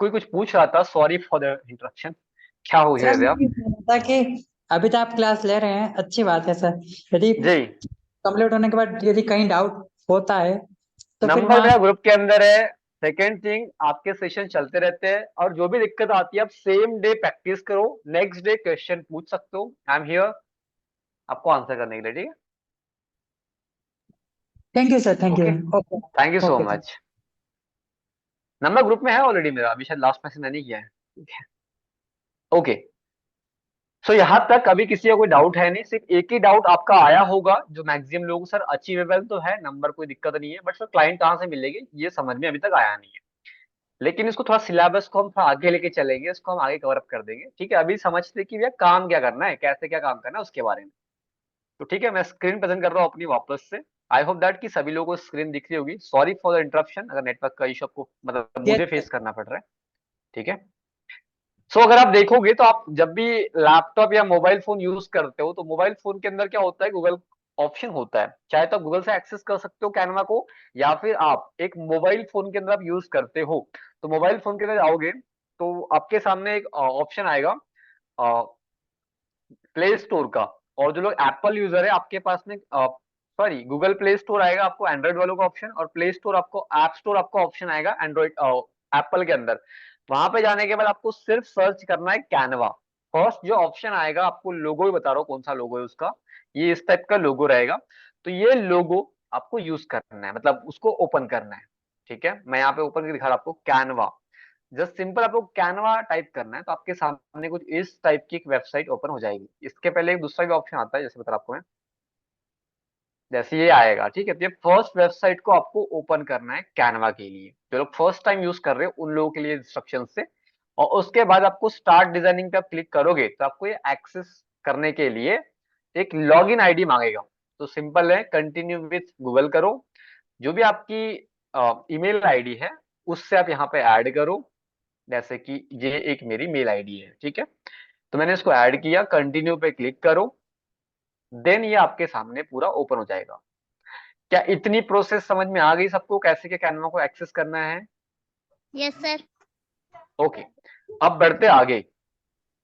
कोई कुछ पूछ रहा था, सॉरी फॉर द इंटरप्शन। क्या पूछ सर रहे थे मैं आप? ये कह रहा था कि अभी तो आप क्लास ले रहे हैं, अच्छी बात है सर। यदि जी, कंप्लीट होने के बाद यदि कहीं डाउट होता है तो फिर नंबर वहाँ। मेरा ग्रुप के अंदर है। सेकेंड थिंग, आपके सेशन चलते रहते हैं, और जो भी दिक्कत आती है आप सेम डे प्रैक्टिस करो, नेक्स्ट डे क्वेश्चन पूछ सकते हो। आई एम हियर आपको आंसर करने के लिए, ठीक है? Thank you sir, thank you. Okay, okay. Thank you so okay sir. Much. Number group में है ऑलरेडी मेरा, अभी शायद लास्ट मैसेज मैंने किया है, ठीक है? ओके, सो यहाँ तक अभी किसी का कोई डाउट है नहीं, सिर्फ एक ही डाउट आपका आया होगा, जो मैक्सिमम लोग, सर अचीवेबल तो है नंबर, कोई दिक्कत नहीं है, बट सर क्लाइंट कहाँ से मिलेगी ये समझ में अभी तक आया नहीं है। लेकिन इसको थोड़ा सिलेबस को हम थोड़ा आगे लेके चलेंगे, इसको हम आगे कवर अप कर देंगे, ठीक है? अभी समझते कि भैया काम क्या करना है, कैसे क्या काम करना है उसके बारे में। तो ठीक है, मैं स्क्रीन प्रेजेंट कर रहा हूँ अपनी वापस से। आई होप दैट कि सभी लोगों को स्क्रीन दिख रही होगी। सॉरी फॉर द इंटरप्शन, अगर नेटवर्क का इशू आपको, मतलब यस मुझे सर। फेस करना पड़ रहा है, ठीक है? सो अगर आप देखोगे तो आप जब भी लैपटॉप या मोबाइल फोन यूज करते हो, तो मोबाइल फोन के अंदर क्या होता है, गूगल ऑप्शन होता है, चाहे तो आप गूगल से एक्सेस कर सकते हो कैनवा को, या फिर आप एक मोबाइल फोन के अंदर आप यूज करते हो, तो मोबाइल फोन के अंदर जाओगे तो आपके सामने एक ऑप्शन आएगा प्ले स्टोर का। और जो लोग एप्पल यूजर है, आपके पास में सॉरी, गूगल प्ले स्टोर आएगा आपको एंड्रॉइड वालों का ऑप्शन, और प्ले स्टोर आपको, ऐप स्टोर आपका ऑप्शन आएगा एंड्रॉइड एप्पल के अंदर। वहां पे जाने के बाद आपको सिर्फ सर्च करना है कैनवा। फर्स्ट जो ऑप्शन आएगा, आपको लोगो ही बता रहा हूँ कौन सा लोगो है उसका, ये इस टाइप का लोगो रहेगा। तो ये लोगो आपको यूज करना है, मतलब उसको ओपन करना है, ठीक है? मैं यहाँ पे ओपन करके दिखा रहा हूँ आपको, कैनवा। जस्ट सिंपल आपको कैनवा टाइप करना है, तो आपके सामने कुछ इस टाइप की एक वेबसाइट ओपन हो जाएगी। इसके पहले एक दूसरा भी ऑप्शन आता है, जैसे बता रहा आपको मैं, जैसे ये आएगा, ठीक है? तो ये फर्स्ट वेबसाइट को आपको ओपन करना है कैनवा के लिए, जो लोग फर्स्ट टाइम यूज कर रहे हो उन लोगों के लिए इंस्ट्रक्शन से। और उसके बाद आपको स्टार्ट डिजाइनिंग पे आप क्लिक करोगे, तो आपको ये एक्सेस करने के लिए एक लॉगिन आईडी मांगेगा। तो सिंपल है, कंटिन्यू विथ गूगल करो, जो भी आपकी ईमेल आईडी है उससे आप यहाँ पे ऐड करो। जैसे कि ये एक मेरी मेल आईडी है, ठीक है? तो मैंने इसको ऐड किया, कंटिन्यू पे क्लिक करो, देन ये आपके सामने पूरा ओपन हो जाएगा। क्या इतनी प्रोसेस समझ में आ गई सबको, कैसे क्या कैनवा को एक्सेस करना है? Yes sir. ओके, अब बढ़ते आगे।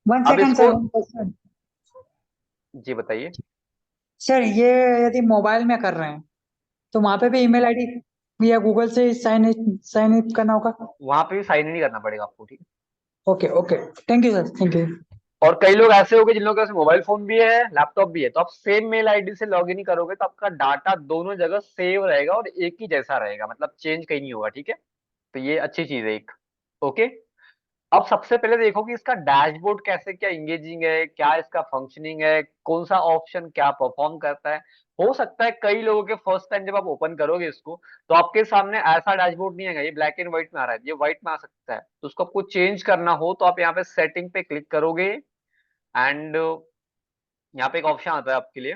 वन अब सेकेंड इसको, सर, वन क्वेश्चन। जी बताइए। सर ये यदि मोबाइल में कर रहे हैं तो वहां पे भी ईमेल आईडी या गूगल से साइन इन करना होगा? वहां पे भी साइन इन नहीं करना पड़ेगा आपको, ठीक है? Okay okay, thank you sir, thank you. और कई लोग ऐसे हो गए जिन लोगों के पास मोबाइल फोन भी है, लैपटॉप भी है, तो आप सेम मेल आईडी से लॉग इन ही करोगे, तो आपका डाटा दोनों जगह सेव रहेगा और एक ही जैसा रहेगा, मतलब चेंज कहीं नहीं होगा, ठीक है? तो ये अच्छी चीज है एक। ओके, अब सबसे पहले देखो कि इसका डैशबोर्ड कैसे क्या इंगेजिंग है, क्या इसका फंक्शनिंग है, कौन सा ऑप्शन क्या परफॉर्म करता है। हो सकता है कई लोगों के फर्स्ट टाइम जब आप ओपन करोगे इसको तो आपके सामने ऐसा डैशबोर्ड नहीं आएगा, ये ब्लैक एंड व्हाइट में आ रहा है, ये व्हाइट में आ सकता है। तो उसको आपको चेंज करना हो तो आप यहाँ पे सेटिंग पे क्लिक करोगे एंड यहाँ पे एक ऑप्शन आता है आपके लिए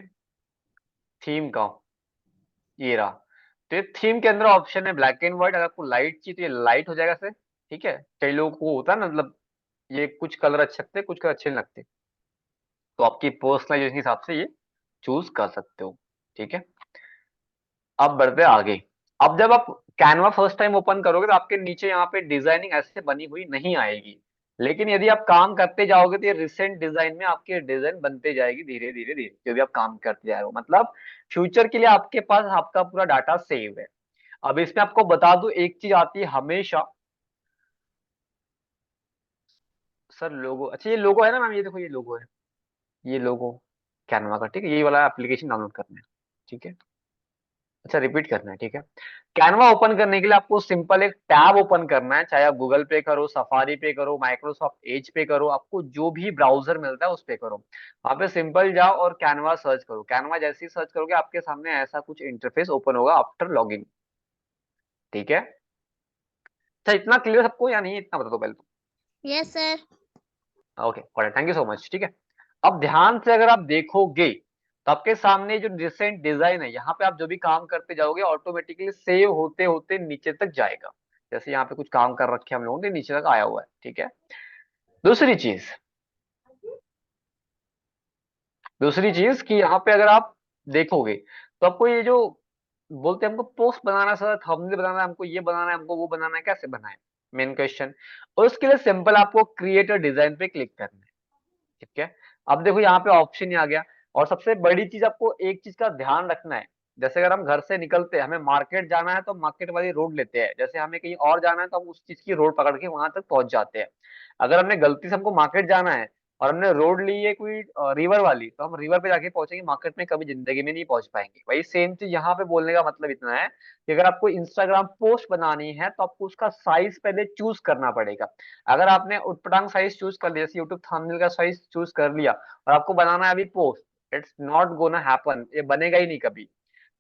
थीम का, ये रहा। तो ये थीम के अंदर ऑप्शन है ब्लैक एंड व्हाइट। अगर आपको लाइट चाहिए तो ये लाइट हो जाएगा सर, ठीक है। कई लोगों को होता है ना, मतलब ये कुछ कलर अच्छे लगते हैं, कुछ कलर अच्छे नहीं लगते, तो आपकी पर्सनलाइजेशन के हिसाब से ये चूज कर सकते हो, ठीक है। अब बढ़ते हैं आगे। अब जब आप कैनवा फर्स्ट टाइम ओपन करोगे तो आपके नीचे यहाँ पे डिजाइनिंग ऐसे बनी हुई नहीं आएगी, लेकिन यदि आप काम करते जाओगे तो ये रिसेंट डिजाइन में आपकी डिजाइन बनते जाएगी धीरे धीरे धीरे, जो भी आप काम करते जा रहे हो। मतलब फ्यूचर के लिए आपके पास आपका पूरा डाटा सेव है। अब इसमें आपको बता दूं एक चीज आती है हमेशा, सर लोगो, अच्छा ये लोगो है ना मैम, ये देखो ये लोगो है, ये लोगो कैनवा का, ठीक है। ये वाला एप्लीकेशन डाउनलोड करना है, ठीक है। अच्छा रिपीट करना है, ठीक है। कैनवा ओपन करने के लिए आपको सिंपल एक टैब ओपन करना है, चाहे आप गूगल पे करो, सफारी पे करो, माइक्रोसॉफ्ट एज पे करो, आपको जो भी ब्राउजर मिलता है उस पे करो। वहां पे सिंपल जाओ और कैनवा सर्च करो। कैनवा जैसे ही सर्च करोगे आपके सामने ऐसा कुछ इंटरफेस ओपन होगा आफ्टर लॉगिन, ठीक है। अच्छा इतना क्लियर सबको या नहीं, इतना बता दो पहले तो। Yes sir. Okay thank you so much, ठीक है। अब ध्यान से अगर आप देखोगे तो आपके सामने जो रिसेंट डिजाइन है, यहाँ पे आप जो भी काम करते जाओगे ऑटोमेटिकली सेव होते होते नीचे तक जाएगा। जैसे यहाँ पे कुछ काम कर रखे हम लोगों ने, नीचे तक आया हुआ है, ठीक है। दूसरी चीज दूसरी चीज कि यहाँ पे अगर आप देखोगे तो आपको ये जो बोलते हैं हमको पोस्ट बनाना सर, थंबनेल बनाना है, हमको ये बनाना है, हमको वो बनाना है, कैसे बनाए, मेन क्वेश्चन। और उसके लिए सिंपल आपको क्रिएट अ डिजाइन पे क्लिक करना है, ठीक है। अब देखो यहाँ पे ऑप्शन ही आ गया। और सबसे बड़ी चीज आपको एक चीज का ध्यान रखना है, जैसे अगर हम घर से निकलते हैं, हमें मार्केट जाना है तो मार्केट वाली रोड लेते हैं, जैसे हमें कहीं और जाना है तो हम उस चीज की रोड पकड़ के वहां तक पहुंच जाते हैं। अगर हमने गलती से हमको मार्केट जाना है और हमने रोड ली है कोई रिवर वाली, तो हम रिवर पे जाके पहुंचेंगे, मार्केट में कभी जिंदगी में नहीं पहुंच पाएंगे। वही सेम चीज यहाँ पे बोलने का मतलब इतना है कि अगर आपको इंस्टाग्राम पोस्ट बनानी है तो आपको उसका साइज पहले चूज करना पड़ेगा। अगर आपने उटपटांग साइज चूज कर लिया, जैसे यूट्यूब थंबनेल का साइज चूज कर लिया और आपको बनाना है अभी post, it's not gonna happen, ये बनेगा ही नहीं कभी।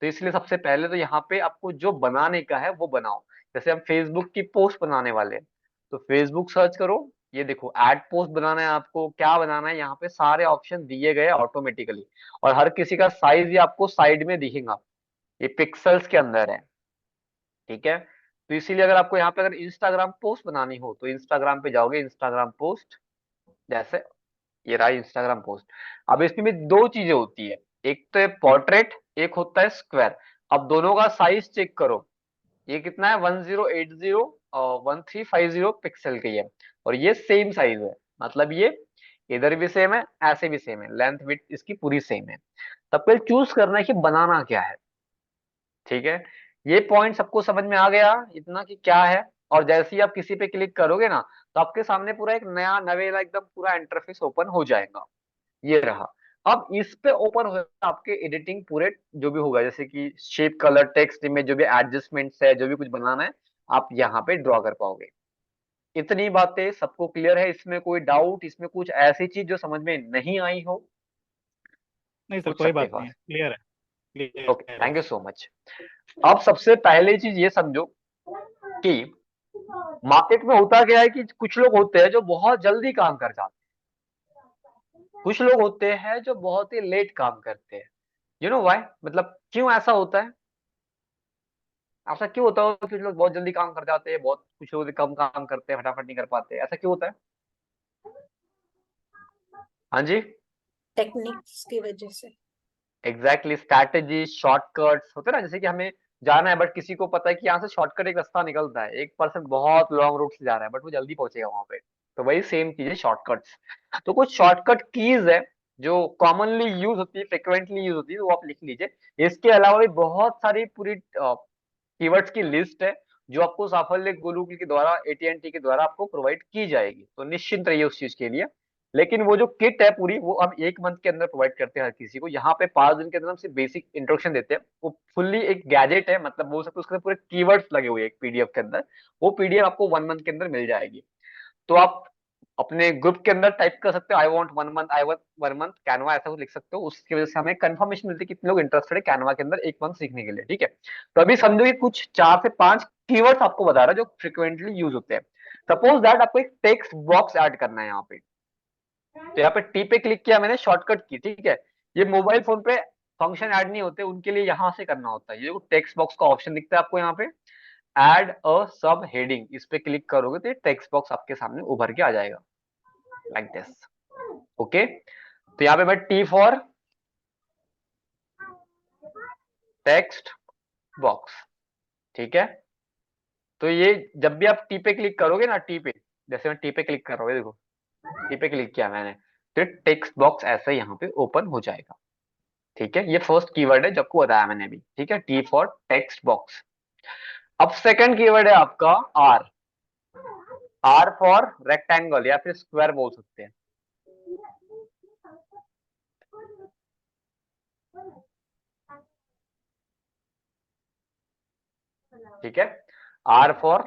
तो इसलिए सबसे पहले तो यहाँ पे आपको जो बनाने का है वो बनाओ। जैसे हम फेसबुक की पोस्ट बनाने वाले हैं तो फेसबुक सर्च करो, ये देखो ऐड पोस्ट बनाना है, आपको क्या बनाना है, यहाँ पे सारे ऑप्शन दिए गए ऑटोमेटिकली। और हर किसी का साइज ये आपको साइड में दिखेगा, ये पिक्सल्स के अंदर है, ठीक है। तो इसीलिए अगर आपको यहाँ पे अगर इंस्टाग्राम पोस्ट बनानी हो तो इंस्टाग्राम पे जाओगे, इंस्टाग्राम पोस्ट, जैसे ये रहा इंस्टाग्राम पोस्ट। अब इसमें भी दो चीजें होती है, एक तो है पोर्ट्रेट, एक होता है स्क्वायर। अब दोनों का साइज चेक करो, ये कितना है 1080 और 1350 पिक्सल की है, और ये सेम साइज है, मतलब ये इधर भी सेम है, ऐसे भी सेम है, लेंथ विड्थ इसकी पूरी सेम है। तब पहले चूज करना है कि बनाना क्या है, ठीक है। ये पॉइंट सबको समझ में आ गया इतना कि क्या है। और जैसे ही आप किसी पे क्लिक करोगे ना तो आपके सामने पूरा एक नया नवेला एकदम पूरा इंटरफेस ओपन हो जाएगा, ये रहा। अब इस पे ओपन हो आपके एडिटिंग पूरे जो भी होगा, जैसे कि शेप, कलर, टेक्स्ट, इमेज, जो भी एडजस्टमेंट्स है, जो भी कुछ बनाना है आप यहाँ पे ड्रॉ कर पाओगे। इतनी बातें सबको क्लियर है, इसमें कोई डाउट, इसमें कुछ ऐसी चीज जो समझ में नहीं आई हो, नहीं सर पूछ कोई सकते बात हो नहीं है, आज। क्लियर है, ओके क्लियर है। Thank you so much. अब सबसे पहले चीज ये समझो कि मार्केट में होता क्या है कि कुछ लोग होते हैं जो बहुत जल्दी काम कर जाते हैं, कुछ लोग होते हैं जो बहुत ही लेट काम करते हैं। यू नो व्हाई, मतलब क्यों ऐसा होता है, ऐसा क्यों होता है? कुछ लोग बहुत जल्दी काम कर जाते हैं, बहुत कुछ लोग कम काम करते हैं, फटाफट नहीं कर पाते, ऐसा क्यों होता है? हाँ जी, टेक्निक्स की वजह से। एग्जैक्टली स्ट्रैटेजी, शॉर्टकट्स होते हैं ना, जैसे कि हमें जाना है बट किसी को पता है कि यहाँ से शॉर्टकट एक रास्ता निकलता है, एक पर्सन बहुत लॉन्ग रूट से जा रहा है बट वो जल्दी पहुंचेगा वहां पे। तो वही सेम चीज है शॉर्टकट्स। तो कुछ शॉर्टकट कीज है जो कॉमनली यूज होती है, फ्रिक्वेंटली यूज होती है, तो वो आप लिख लीजिए। इसके अलावा भी बहुत सारी पूरी कीवर्ड्स की लिस्ट है जो आपको साफल्य गुरुकुल के द्वारा, एटीएनटी के द्वारा आपको प्रोवाइड की जाएगी, तो निश्चिंत रहिए उस चीज के लिए। लेकिन वो जो किट है पूरी वो हम 1 मंथ के अंदर प्रोवाइड करते हैं हर किसी को। यहाँ पे 5 दिन के अंदर हम सिर्फ बेसिक इंट्रोडक्शन देते हैं, वो फुल्ली एक गैजेट है, मतलब बोल सकते उसके अंदर पूरे कीवर्ड्स लगे हुए हैं एक पीडीएफ के अंदर। वो पीडीएफ आपको 1 मंथ के अंदर मिल जाएगी। तो आप अपने ग्रुप के अंदर टाइप कर सकते हो I want 1 month, I want 1 month Canva, ऐसा कुछ लिख सकते हो। उसकी वजह से हमें कंफर्मेशन मिलती है कितने लोग इंटरेस्टेड है कैनवा के अंदर 1 मंथ सीखने के लिए, ठीक है। तो अभी समझो कि कुछ 4 से 5 कीवर्ड्स आपको बता रहा है जो फ्रिक्वेंटली यूज होते हैं। सपोज दैट आपको एक टेक्स्ट बॉक्स ऐड करना है यहाँ पे, तो यहाँ पे टी पे क्लिक किया मैंने, शॉर्टकट की, ठीक है। ये मोबाइल फोन पे फंक्शन ऐड नहीं होते, उनके लिए यहाँ से करना होता है। ये टेक्स्ट बॉक्स का ऑप्शन दिखता है आपको यहाँ पे, एड अ सब हेडिंग, इस पे क्लिक करोगे तो ये टेक्स्ट बॉक्स आपके सामने उभर के आ जाएगा लाइक दिस। ओके, तो यहाँ पे मैं टी फॉर टेक्स्ट बॉक्स, ठीक है। तो ये जब भी आप टी पे क्लिक करोगे ना, टी पे, जैसे मैं टी पे क्लिक कर रहा हूँ, देखो टी पे क्लिक किया मैंने, तो टेक्स्ट बॉक्स ऐसे यहाँ पे ओपन हो जाएगा, ठीक है। ये फर्स्ट कीवर्ड है जो आपको बताया मैंने अभी, ठीक है, टी फॉर टेक्स्ट बॉक्स। अब सेकंड कीवर्ड है आपका आर, आर फॉर रेक्टेंगल या फिर स्क्वायर बोल सकते हैं, ठीक है। आर फॉर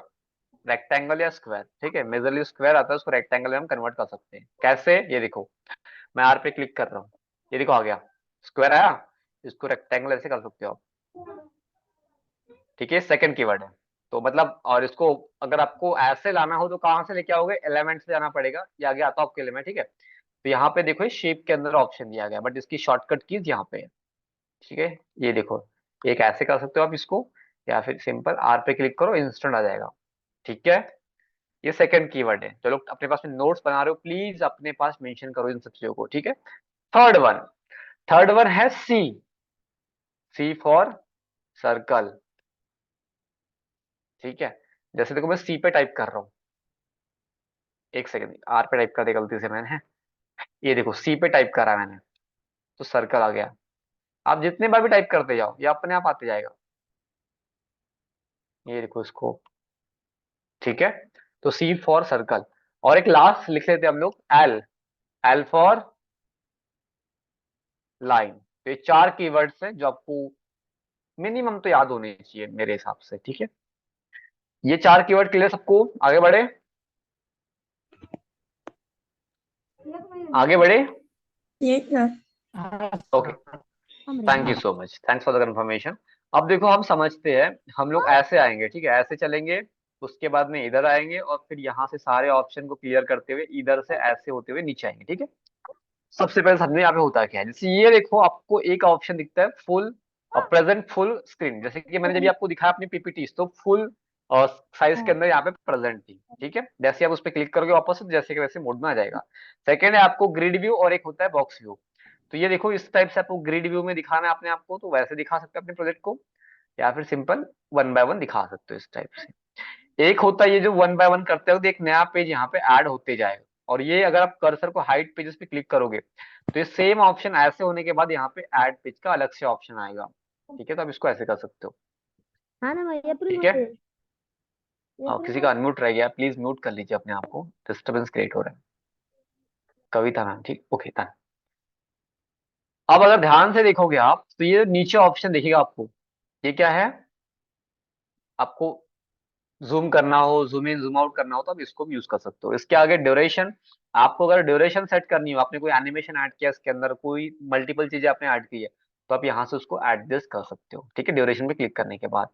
रेक्टेंगल या स्क्वायर, ठीक है। मेजरली स्क्वायर आता है, उसको रेक्टेंगल में हम कन्वर्ट कर सकते हैं। कैसे, ये देखो मैं आर पे क्लिक कर रहा हूँ, ये देखो आ गया स्क्वायर आया, इसको रेक्टेंगल ऐसे कर सकते हो आप, ठीक है। सेकंड कीवर्ड है, तो मतलब, और इसको अगर आपको ऐसे लाना हो तो कहां से लेके आओगे, एलिमेंट से जाना पड़ेगा, ये आगे आता है आपके लिए में, ठीक है। तो यहाँ पे देखो शेप के अंदर ऑप्शन दिया गया, बट इसकी शॉर्टकट कीज यहाँ पे है, ठीक है। ये देखो एक ऐसे कर सकते हो आप इसको, या फिर सिंपल आर पे क्लिक करो, इंस्टेंट आ जाएगा, ठीक है। ये सेकंड कीवर्ड है। चलो अपने पास में नोट्स बना रहे हो, प्लीज अपने पास मेंशन करो इन सब चीजों को, ठीक है। थर्ड वन, थर्ड वन है सी, सी फॉर सर्कल, ठीक है। जैसे देखो मैं सी पे टाइप कर रहा हूँ, एक सेकंड, आर पे टाइप कर दिया गलती से मैंने, ये देखो सी पे टाइप करा मैंने, तो सर्कल आ गया। आप जितने बार भी टाइप करते जाओ ये अपने आप आते जाएगा, ये देखो इसको, ठीक है। तो सी फॉर सर्कल, और एक लास्ट लिख लेते हैं हम लोग, एल, एल फॉर लाइन। तो ये 4 कीवर्ड्स हैं जो आपको मिनिमम तो याद होने चाहिए मेरे हिसाब से, ठीक है। ये 4 कीवर्ड क्लियर सबको, आगे बढ़े, आगे बढ़े। Yes, sir. हाँ okay, thank you so much, thanks for the confirmation. अब देखो हम समझते हैं, हम लोग ऐसे आएंगे, ठीक है, ऐसे चलेंगे, उसके बाद में इधर आएंगे, और फिर यहाँ से सारे ऑप्शन को क्लियर करते हुए इधर से ऐसे होते हुए नीचे आएंगे, ठीक है। सबसे पहले समझे यहाँ पे होता क्या है। जैसे ये देखो आपको एक ऑप्शन दिखता है फुल और प्रेजेंट फुल स्क्रीन, जैसे कि मैंने जब आपको दिखाया अपनी पीपीटी, तो फुल और साइज के अंदर यहाँ पे प्रेजेंट थी, ठीक है। जैसे आप उस पर क्लिक करोगे वापस तो जैसे के वैसे मोड में आ जाएगा। सेकंड है आपको ग्रिड व्यू, और एक होता है बॉक्स व्यू। तो ये देखो इस टाइप से आपको ग्रिड व्यू में दिखाना है अपने आप को, तो वैसे दिखा सकते हैं अपने प्रोजेक्ट को, या फिर सिंपल 1 बाय 1 दिखा सकते हो इस टाइप से। एक होता है ये जो 1 बाय 1 करते हो, तो एक नया पेज यहाँ पे ऐड होते जाएगा, और ये अगर आप कर्सर को हाइड पेजेस पे क्लिक करोगे तो ये सेम ऑप्शन ऐसे होने के बाद यहाँ पे ऐड पेज का अलग से ऑप्शन आएगा, ठीक है। तो आप इसको ऐसे कर सकते हो, हाँ ना भैया ठीक है। हाँ, किसी का अनम्यूट रह गया, प्लीज म्यूट कर लीजिए अपने आप को, डिस्टर्बेंस क्रिएट हो रहा है। कविता मैम, ठीक, ओके डन। अब अगर ध्यान से देखोगे आप तो ये नीचे ऑप्शन देखिएगा आपको, ये क्या है, आपको जूम करना हो, जूम इन जूम आउट करना हो, तो आप इसको भी यूज कर सकते हो। इसके आगे ड्यूरेशन, आपको अगर ड्यूरेशन सेट करनी हो, आपने कोई एनिमेशन ऐड किया इसके अंदर, कोई मल्टीपल चीजें आपने ऐड की है, तो आप यहाँ से उसको एडजस्ट कर सकते हो, ठीक है, ड्यूरेशन पे क्लिक करने के बाद।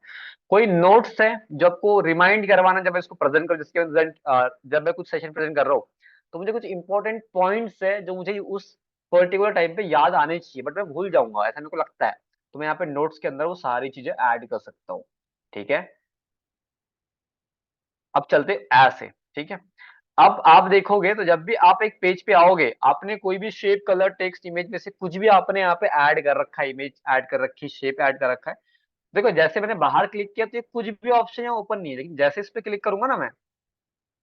कोई नोट्स है जो आपको रिमाइंड करवाना, जब मैं इसको प्रेजेंट कर, जिसके जब मैं कुछ सेशन प्रेजेंट कर रहा हूँ, तो मुझे कुछ इंपॉर्टेंट पॉइंट्स है जो मुझे उस पर्टिकुलर टाइम पे याद आने चाहिए, बट मैं भूल जाऊंगा ऐसा मेरे को लगता है, तो मैं यहाँ पे नोट्स के अंदर वो सारी चीजें ऐड कर सकता हूँ, ठीक है। अब चलते ऐसे, ठीक है। अब आप देखोगे तो जब भी आप एक पेज पे आओगे, आपने कोई भी शेप, कलर, टेक्स्ट, इमेज में से कुछ भी आपने यहाँ पे ऐड कर रखा है, इमेज ऐड कर रखी, शेप ऐड कर रखा है, देखो जैसे मैंने बाहर क्लिक किया तो ये कुछ भी ऑप्शन यहाँ ओपन नहीं है, लेकिन जैसे इस पे क्लिक करूंगा ना मैं,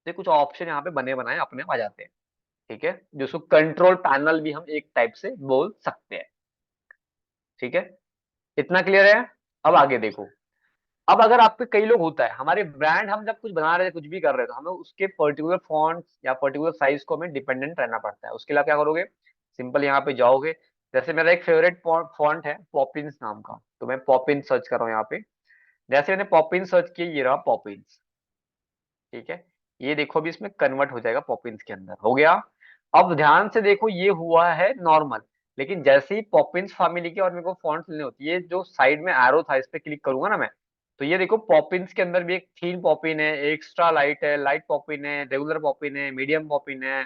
तो कुछ ऑप्शन यहाँ पे बने बनाए अपने आप आ जाते हैं, ठीक है, जिसको कंट्रोल पैनल भी हम एक टाइप से बोल सकते हैं, ठीक है। इतना क्लियर है। अब आगे देखो, अब अगर आपके कई लोग होता है, हमारे ब्रांड हम जब कुछ बना रहे हैं, कुछ भी कर रहे हैं, तो हमें उसके पर्टिकुलर फॉन्ट या पर्टिकुलर साइज को हमें डिपेंडेंट रहना पड़ता है। उसके लिए आप क्या करोगे, सिंपल यहाँ पे जाओगे, जैसे मेरा एक फेवरेट फॉन्ट है पॉपिंस नाम का, तो मैं पॉपिंस सर्च कर रहा हूँ यहाँ पे। जैसे मैंने पॉपिंस सर्च किया, ये रहा पॉपिंस, ठीक है। ये देखो अभी इसमें कन्वर्ट हो जाएगा पॉपिंस के अंदर, हो गया। अब ध्यान से देखो ये हुआ है नॉर्मल, लेकिन जैसे ही पॉपिंस फैमिली के और मेरे को फॉन्ट्स लेने होती है, जो साइड में एरो था इस पे क्लिक करूंगा ना मैं, तो ये देखो पॉपिंस के अंदर भी एक थीन पॉपिन है, एक्स्ट्रा लाइट है, लाइट पॉपिन है, रेगुलर पॉपिन है, मीडियम पॉपिन है,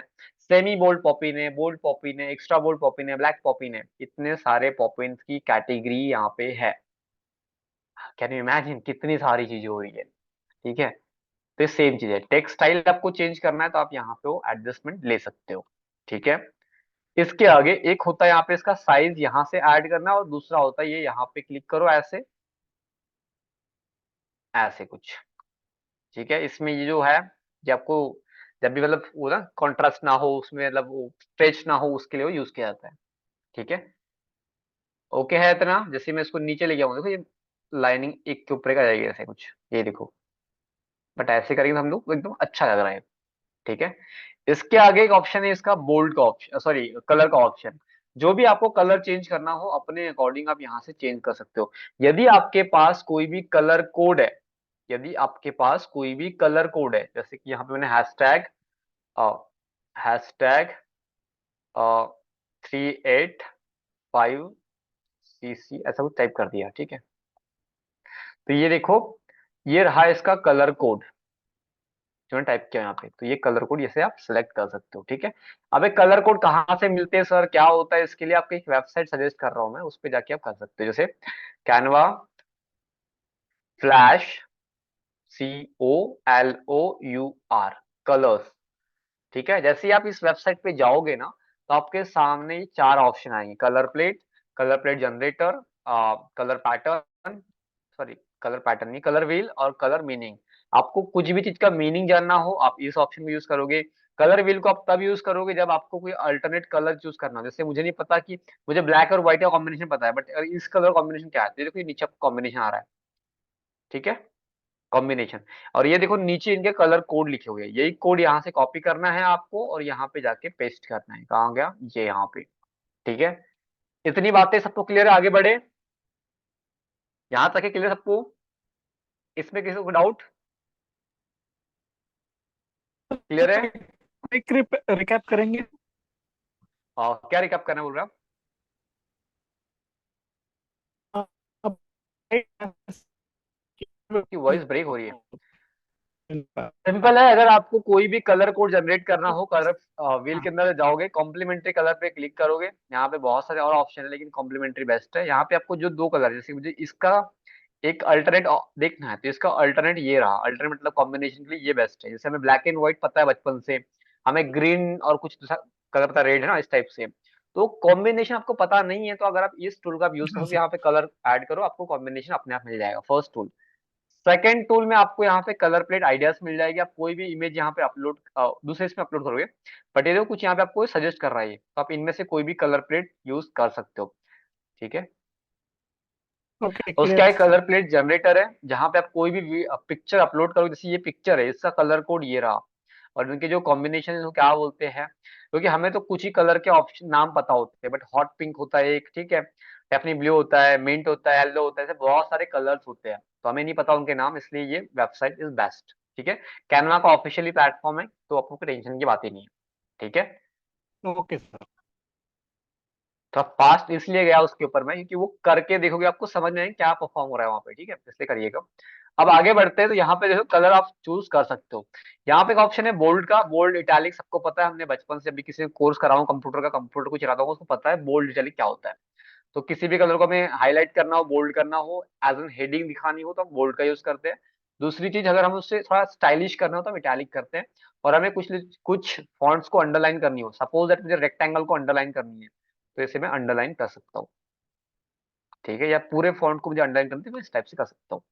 सेमी बोल्ड पॉपिन है, बोल्ड पॉपिन है, एक्स्ट्रा बोल्ड पॉपिन है, ब्लैक पॉपिन है। इतने सारे पॉपिन्स की कैटेगरी यहाँ पे है। कैन यू इमेजिन कितनी सारी चीजें हो रही है, ठीक है। तो सेम चीज है, टेक्स्ट स्टाइल आपको चेंज करना है तो आप यहाँ पे वो एडजस्टमेंट ले सकते हो, ठीक है। इसके आगे एक होता है यहाँ पे इसका साइज यहाँ से ऐड करना, और दूसरा होता है ये यहाँ पे क्लिक करो ऐसे, ऐसे कुछ, ठीक है। इसमें ये जो है, ये आपको जब भी मतलब वो ना कॉन्ट्रास्ट ना हो उसमें, मतलब वो स्ट्रेच ना हो, उसके लिए वो यूज किया जाता है, ठीक है। ओके है इतना। जैसे मैं इसको नीचे ले गया हूँ, देखो ये लाइनिंग एक के ऊपर एक आ जाएगी ऐसे कुछ, ये देखो। बट ऐसे करेंगे तो हम लोग एकदम अच्छा लग रहा है, ठीक है। इसके आगे एक ऑप्शन है इसका बोल्ड का ऑप्शन, सॉरी कलर का ऑप्शन। जो भी आपको कलर चेंज करना हो अपने अकॉर्डिंग आप यहाँ से चेंज कर सकते हो। यदि आपके पास कोई भी कलर कोड है, यदि आपके पास कोई भी कलर कोड है, जैसे कि यहाँ पे मैंने हैशटैग 385CC ऐसा कुछ टाइप कर दिया, ठीक है। तो ये देखो, ये रहा इसका कलर कोड जो मैंने टाइप किया यहाँ पे। तो ये कलर कोड जैसे आप सिलेक्ट कर सकते हो, ठीक है। अब एक कलर कोड कहाँ से मिलते हैं सर, क्या होता है, इसके लिए आपको एक वेबसाइट सजेस्ट कर रहा हूँ मैं, उस पे जाके आप कर सकते हो। जैसे कैनवा फ्लैश COLOUR कलर्स, ठीक है। जैसे ही आप इस वेबसाइट पे जाओगे ना, तो आपके सामने ये 4 ऑप्शन आएंगे, colour plate generator, colour pattern, sorry colour pattern नहीं, कलर व्हील और कलर मीनिंग। आपको कुछ भी चीज का मीनिंग जानना हो आप इस ऑप्शन में यूज करोगे। कलर व्हील को आप तब यूज करोगे जब आपको कोई अल्टरनेट कलर चूज करना हो। जैसे मुझे नहीं पता कि मुझे ब्लैक और व्हाइट का कॉम्बिनेशन पता है, बट इस कलर कॉम्बिनेशन क्या है, तो ये देखो ये नीचे कॉम्बिनेशन आ रहा है, ठीक है, कॉम्बिनेशन। और ये देखो नीचे इनके कलर कोड लिखे हुए हैं, यही कोड यहाँ से कॉपी करना है आपको और यहाँ पे जाके पेस्ट करना है। कहाँ गया ये, यहाँ पे, ठीक है। इतनी बातें सबको क्लियर है, आगे बढ़े। यहाँ तक है क्लियर सबको, इसमें किसी को डाउट, क्लियर है। एक रिकैप करेंगे। क्या रिकैप करना बोल रहे हैं अब आप, की वॉइस ब्रेक हो रही है। सिंपल है, अगर आपको कोई भी कलर कोड जनरेट करना हो, कलर व्हील के अंदर जाओगे, कॉम्प्लीमेंट्री कलर पे क्लिक करोगे, यहाँ पे बहुत सारे और ऑप्शन है लेकिन कॉम्प्लीमेंट्री बेस्ट है। यहाँ पे आपको जो 2 कलर, जैसे मुझे इसका एक अल्टरनेट देखना है, तो इसका अल्टरनेट ये रहा, अल्टरनेट मतलब कॉम्बिनेशन के लिए ये बेस्ट है। जैसे हमें ब्लैक एंड व्हाइट पता है बचपन से, हमें ग्रीन और कुछ दूसरा कलर पता, रेड है ना, इस टाइप से। तो कॉम्बिनेशन आपको पता नहीं है, तो अगर आप इस टूल का यूज करोगे, यहाँ पे कलर ऐड करो, आपको कॉम्बिनेशन अपने आप मिल जाएगा, फर्स्ट टूल। सेकंड टूल में आपको यहाँ पे कलर प्लेट आइडियाज मिल जाएगी। आप कोई भी इमेज यहाँ पे अपलोड, दूसरे इसमें अपलोड करोगे, बट ये देखो कुछ यहाँ पे आपको सजेस्ट कर रहा है, तो आप इनमें से कोई भी कलर प्लेट यूज कर सकते हो, ठीक है। ओके उसका क्लियर एक कलर प्लेट जनरेटर है, जहां पे आप कोई भी पिक्चर अपलोड करोगे, जैसे ये पिक्चर है, इसका कलर कोड ये रहा, और इनके जो कॉम्बिनेशन है क्या बोलते हैं, क्योंकि हमें तो कुछ ही कलर के ऑप्शन नाम पता होते हैं, बट हॉट पिंक होता है एक, ठीक है, डेफनी ब्लू होता है, मिंट होता है, येलो होता है, ऐसे बहुत सारे कलर्स होते हैं, तो हमें नहीं पता उनके नाम, इसलिए ये वेबसाइट इज बेस्ट, ठीक है। कैनवा का ऑफिशियली प्लेटफॉर्म है, तो आपको कोई टेंशन की बात ही नहीं है, ठीक है। Okay sir. थोड़ा फास्ट इसलिए गया उसके ऊपर में, क्योंकि वो करके देखोगे आपको समझ में आएगा क्या परफॉर्म हो रहा है वहां पे, ठीक है, इसलिए करिएगा। अब आगे बढ़ते हैं, तो यहाँ पे देखो कलर आप चूज कर सकते हो। यहाँ पे एक ऑप्शन है बोल्ड का, बोल्ड इटैलिक सबको पता है, हमने बचपन से, अभी किसी ने कोर्स करा हो कंप्यूटर का, कंप्यूटर को चलाता हूँ उसको पता है बोल्ड इटैलिक क्या होता है। तो किसी भी कलर को हमें हाईलाइट करना हो, बोल्ड करना हो, एज एन हेडिंग दिखानी हो, तो हम बोल्ड का यूज करते हैं। दूसरी चीज, अगर हम उससे थोड़ा स्टाइलिश करना हो तो हम इटैलिक करते हैं। और हमें कुछ कुछ फॉन्ट्स को अंडरलाइन करनी हो, सपोज दैट मुझे रेक्टेंगल को अंडरलाइन करनी है, तो इसे मैं अंडरलाइन कर सकता हूँ, ठीक है, या पूरे फॉन्ट को मुझे अंडरलाइन करनी है तो इस टाइप से कर सकता हूँ।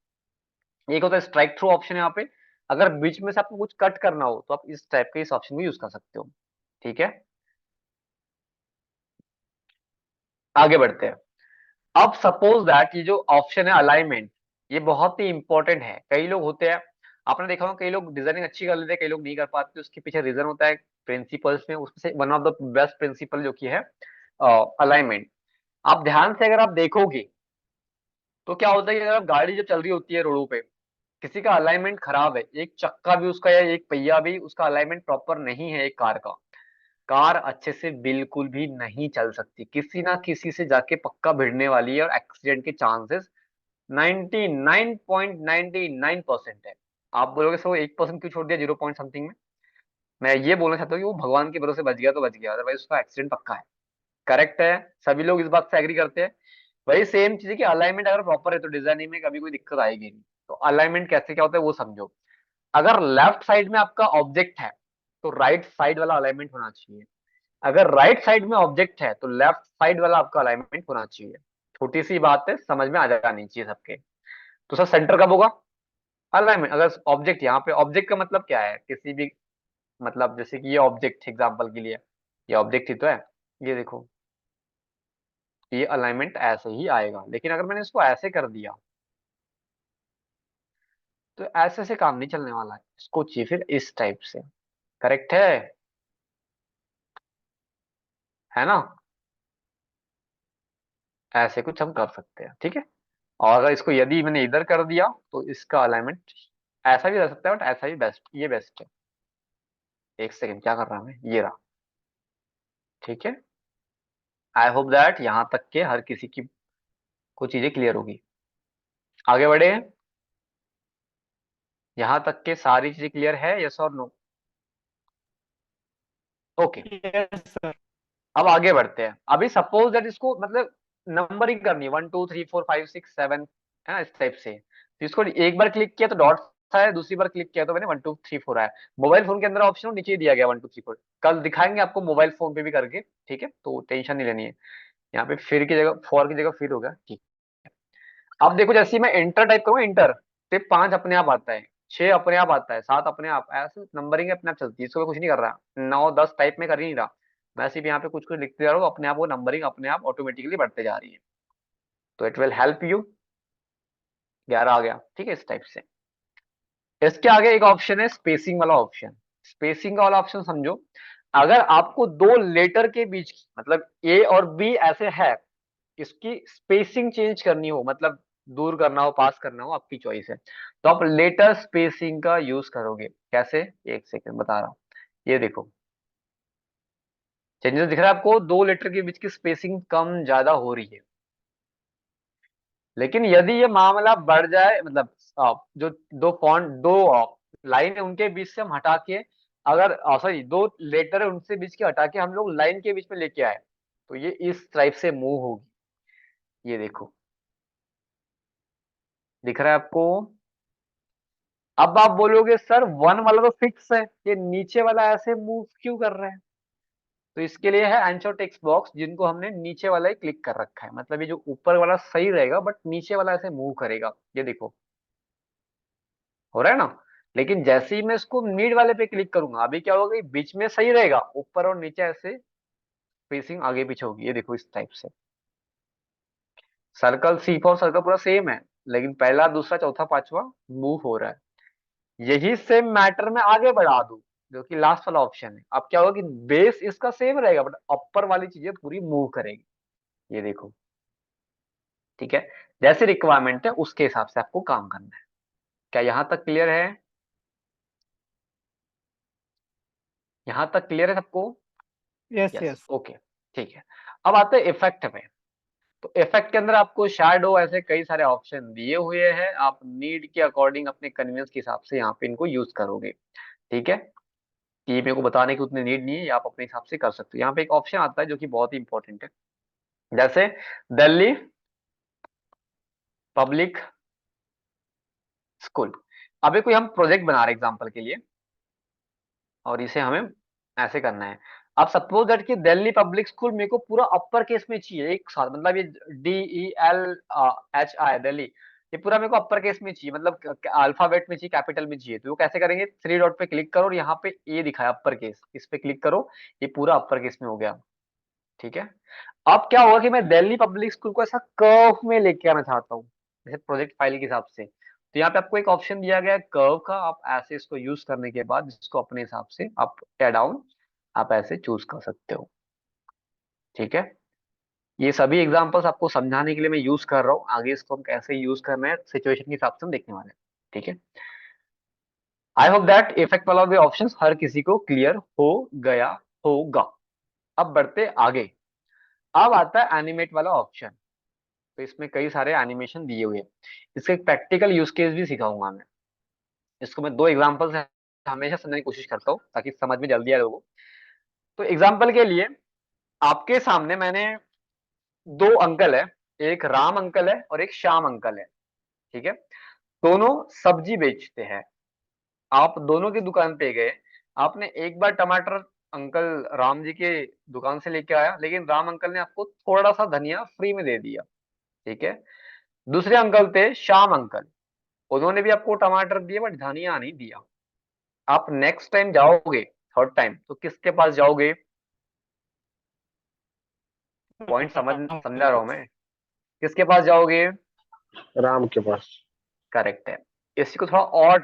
एक होता है स्ट्राइक थ्रू ऑप्शन, यहाँ पे अगर बीच में से आपको कुछ कट करना हो तो आप इस टाइप के इस ऑप्शन को यूज कर सकते हो, ठीक है। आगे बढ़ते हैं। अब सपोज दैट ये जो ऑप्शन है अलाइनमेंट, ये बहुत ही इंपॉर्टेंट है। कई लोग होते हैं, आपने देखा होगा, कई लोग डिजाइनिंग अच्छी कर लेते हैं, कई लोग नहीं कर पाते, उसके पीछे रीजन होता है प्रिंसिपल्स में, उसमें से one of the best principle जो की है अलाइनमेंट। आप ध्यान से अगर आप देखोगे तो क्या होता है कि अगर आप गाड़ी जब चल रही होती है रोडों पे, किसी का अलाइनमेंट खराब है, एक चक्का भी उसका या एक पहिया भी उसका अलाइनमेंट प्रॉपर नहीं है एक कार का, कार अच्छे से बिल्कुल भी नहीं चल सकती, किसी ना किसी से जाके पक्का भिड़ने वाली है और एक्सीडेंट के चांसेस 99.99% है। आप बोलोगे सो 1% क्यों छोड़ दिया 0 पॉइंट समथिंग में? मैं ये बोलना चाहता हूँ कि वो भगवान के भरोसे बच गया तो बच गया, अदरवाइज उसका एक्सीडेंट पक्का है। करेक्ट है, सभी लोग इस बात से एग्री करते हैं। वही सेम चीज है कि अलाइनमेंट अगर प्रॉपर है तो डिजाइनिंग में कभी कोई दिक्कत आएगी नहीं। तो अलाइनमेंट कैसे क्या होता है वो समझो। अगर लेफ्ट साइड में आपका ऑब्जेक्ट है तो राइट साइड वाला अलाइनमेंट होना चाहिए, अगर राइट साइड में ऑब्जेक्ट है तो लेफ्ट साइड वाला आपका अलाइनमेंट होना चाहिए। छोटी सी बात है, समझ में आ जानी चाहिए सबके। तो सर सेंटर कब होगा? अलाइनमेंट अगर ऑब्जेक्ट यहाँ पे, ऑब्जेक्ट का मतलब क्या है, किसी भी मतलब जैसे कि ये ऑब्जेक्ट एग्जांपल के लिए, ये ऑब्जेक्ट ही तो है, ये देखो ये अलाइनमेंट ऐसे ही आएगा। लेकिन अगर मैंने इसको ऐसे कर दिया तो ऐसे से काम नहीं चलने वाला है, इसको चाहिए फिर इस टाइप से। करेक्ट है ना? ऐसे कुछ हम कर सकते हैं, ठीक है। और अगर इसको यदि मैंने इधर कर दिया तो इसका अलाइनमेंट ऐसा भी रह सकता है, बट ऐसा भी बेस्ट, ये बेस्ट है। एक सेकंड, क्या कर रहा हूं मैं, ये रहा, ठीक है। आई होप दैट यहाँ तक के हर किसी की कुछ चीजें क्लियर होगी। आगे बढ़े, यहाँ तक के सारी चीजें क्लियर है, यस और नो? Okay, yes sir. अब आगे बढ़ते हैं। अभी सपोज दैट इसको मतलब नंबरिंग करनी है 1 2 3 4 5 6 7, है ना, इस टाइप से। तो इसको एक बार क्लिक किया तो डॉट आया, दूसरी बार क्लिक किया तो मैंने 1 2 3 4 आया। मोबाइल फोन के अंदर ऑप्शन नीचे ही दिया गया 1 2 3 4। कल दिखाएंगे आपको मोबाइल फोन पे भी करके, ठीक है, तो टेंशन नहीं लेनी है। यहाँ पे फिर की जगह फॉर की जगह फिर होगा, ठीक। अब देखो जैसे ही मैं इंटर टाइप करूँ, इंटर तो 5 अपने आप आता है, 6 अपने आप आता है, 7 अपने आप, ऐसे नंबरिंग अपने आप चलती है, इसको मैं कुछ नहीं कर रहा, 9 10 टाइप में कर ही नहीं रहा। मैं सिर्फ यहाँ पे कुछ कुछ लिखते जा रहा हूँ, अपने आप वो नंबरिंग अपने आप ऑटोमेटिकली बढ़ते जा रही है। तो इट विल हेल्प यू। 11 आ गया, ठीक है, इस टाइप से। इसके आगे एक ऑप्शन है स्पेसिंग वाला ऑप्शन। स्पेसिंग वाला ऑप्शन समझो, अगर आपको दो लेटर के बीच की मतलब ए और बी ऐसे है, इसकी स्पेसिंग चेंज करनी हो, मतलब दूर करना हो पास करना हो, आपकी चॉइस है। तो आप लेटर स्पेसिंग का यूज करोगे। कैसे? एक सेकंड बता रहा हूं। ये देखो चेंजेस दिख रहा है आपको, दो लेटर के बीच की स्पेसिंग कम ज्यादा हो रही है। लेकिन यदि ये मामला बढ़ जाए, मतलब जो दो फॉन्ट दो लाइन है उनके बीच से हम हटा के, अगर सॉरी दो लेटर है उनसे बीच के हटा के हम लोग लाइन के बीच में लेके आए, तो ये इस टाइप से मूव होगी। ये देखो दिख रहा है आपको? अब आप बोलोगे सर वन वाला तो फिक्स है, ये नीचे वाला ऐसे मूव क्यों कर रहा है? तो इसके लिए है आंसर टेक्स्ट बॉक्स, जिनको हमने नीचे वाला ही क्लिक कर रखा है। मतलब ये जो ऊपर वाला सही रहेगा बट नीचे वाला ऐसे मूव करेगा। ये देखो हो रहा है ना। लेकिन जैसे ही मैं इसको मिड वाले पे क्लिक करूंगा, अभी क्या होगा, बीच में सही रहेगा, ऊपर और नीचे ऐसे स्पेसिंग आगे पीछे होगी। ये देखो इस टाइप से। सर्कल सी फॉर सर्कल पूरा सेम है, लेकिन पहला दूसरा चौथा पांचवा मूव हो रहा है। यही सेम मैटर में आगे बढ़ा दूं, जो कि लास्ट वाला ऑप्शन है, अब क्या होगा कि बेस इसका सेम रहेगा बट अपर वाली चीजें पूरी मूव करेगी। ये देखो, ठीक है, जैसे रिक्वायरमेंट है उसके हिसाब से आपको काम करना है। क्या यहां तक क्लियर है? यहां तक क्लियर है सबको? Yes yes, yes. ओके, ठीक है। अब आते हैं इफेक्ट में। तो इफेक्ट के अंदर आपको शैडो ऐसे कई सारे ऑप्शन दिए हुए हैं, आप नीड के अकॉर्डिंग अपने कन्वीनियंस के हिसाब से यहाँ पे इनको यूज करोगे, ठीक है। ये मेरे को बताने की उतनी नीड नहीं है, ये आप अपने हिसाब से कर सकते हो। यहाँ पे एक ऑप्शन आता है जो कि बहुत ही इंपॉर्टेंट है, जैसे दिल्ली पब्लिक स्कूल। अभी कोई हम प्रोजेक्ट बना रहे एग्जांपल के लिए, और इसे हमें ऐसे करना है। अब सपोज दैट कि दिल्ली पब्लिक स्कूल मेरे को पूरा अपर केस में चाहिए एक साथ, मतलब ये DELHI दिल्ली, ये पूरा मेरे को अपर केस में चाहिए, मतलब अल्फाबेट में चाहिए, कैपिटल में चाहिए। तो वो कैसे करेंगे, थ्री डॉट पे क्लिक करो और यहाँ पे ए दिखाया अपर केस, इस पे क्लिक करो, ये पूरा अपर केस में हो गया, ठीक है। अब क्या होगा कि मैं दिल्ली पब्लिक स्कूल को ऐसा कर्व में लेके आना चाहता हूँ, जैसे प्रोजेक्ट फाइल के हिसाब से। तो यहाँ पे आपको एक ऑप्शन दिया गया है कर्व का, आप ऐसे इसको यूज करने के बाद इसको अपने हिसाब से अप या डाउन आप ऐसे चूज कर सकते हो, ठीक है। ये सभी एग्जांपल्स आपको समझाने के लिए मैं यूज कर रहा हूँ, आगे इसको हम कैसे यूज करना है सिचुएशन के हिसाब से हम देखने वाले हैं। ठीक है, आई होप दैट इफेक्ट वाला भी ऑप्शन हर किसी को क्लियर हो गया होगा। अब बढ़ते आगे। अब आता है एनिमेट वाला ऑप्शन। तो इसमें कई सारे एनिमेशन दिए हुए हैं, इसका एक प्रैक्टिकल यूज केस भी सिखाऊंगा मैं। इसको मैं दो एग्जांपल से हमेशा समझने की कोशिश करता हूँ ताकि समझ में जल्दी आए लोगों को। तो एग्जांपल के लिए आपके सामने मैंने दो अंकल है, एक राम अंकल है और एक श्याम अंकल है। ठीक है, दोनों सब्जी बेचते हैं। आप दोनों की दुकान पे गए, आपने एक बार टमाटर अंकल राम जी के दुकान से लेके आया, लेकिन राम अंकल ने आपको थोड़ा सा धनिया फ्री में दे दिया। ठीक है, दूसरे अंकल थे श्याम अंकल, उन्होंने भी आपको टमाटर दिए बट धनिया नहीं दिया। आप नेक्स्ट टाइम जाओगे, थर्ड टाइम, तो किसके पास जाओगे? पॉइंट समझा रहा हूं मैं, किसके पास जाओगे? राम के पास। करेक्ट है। इसी को थोड़ा और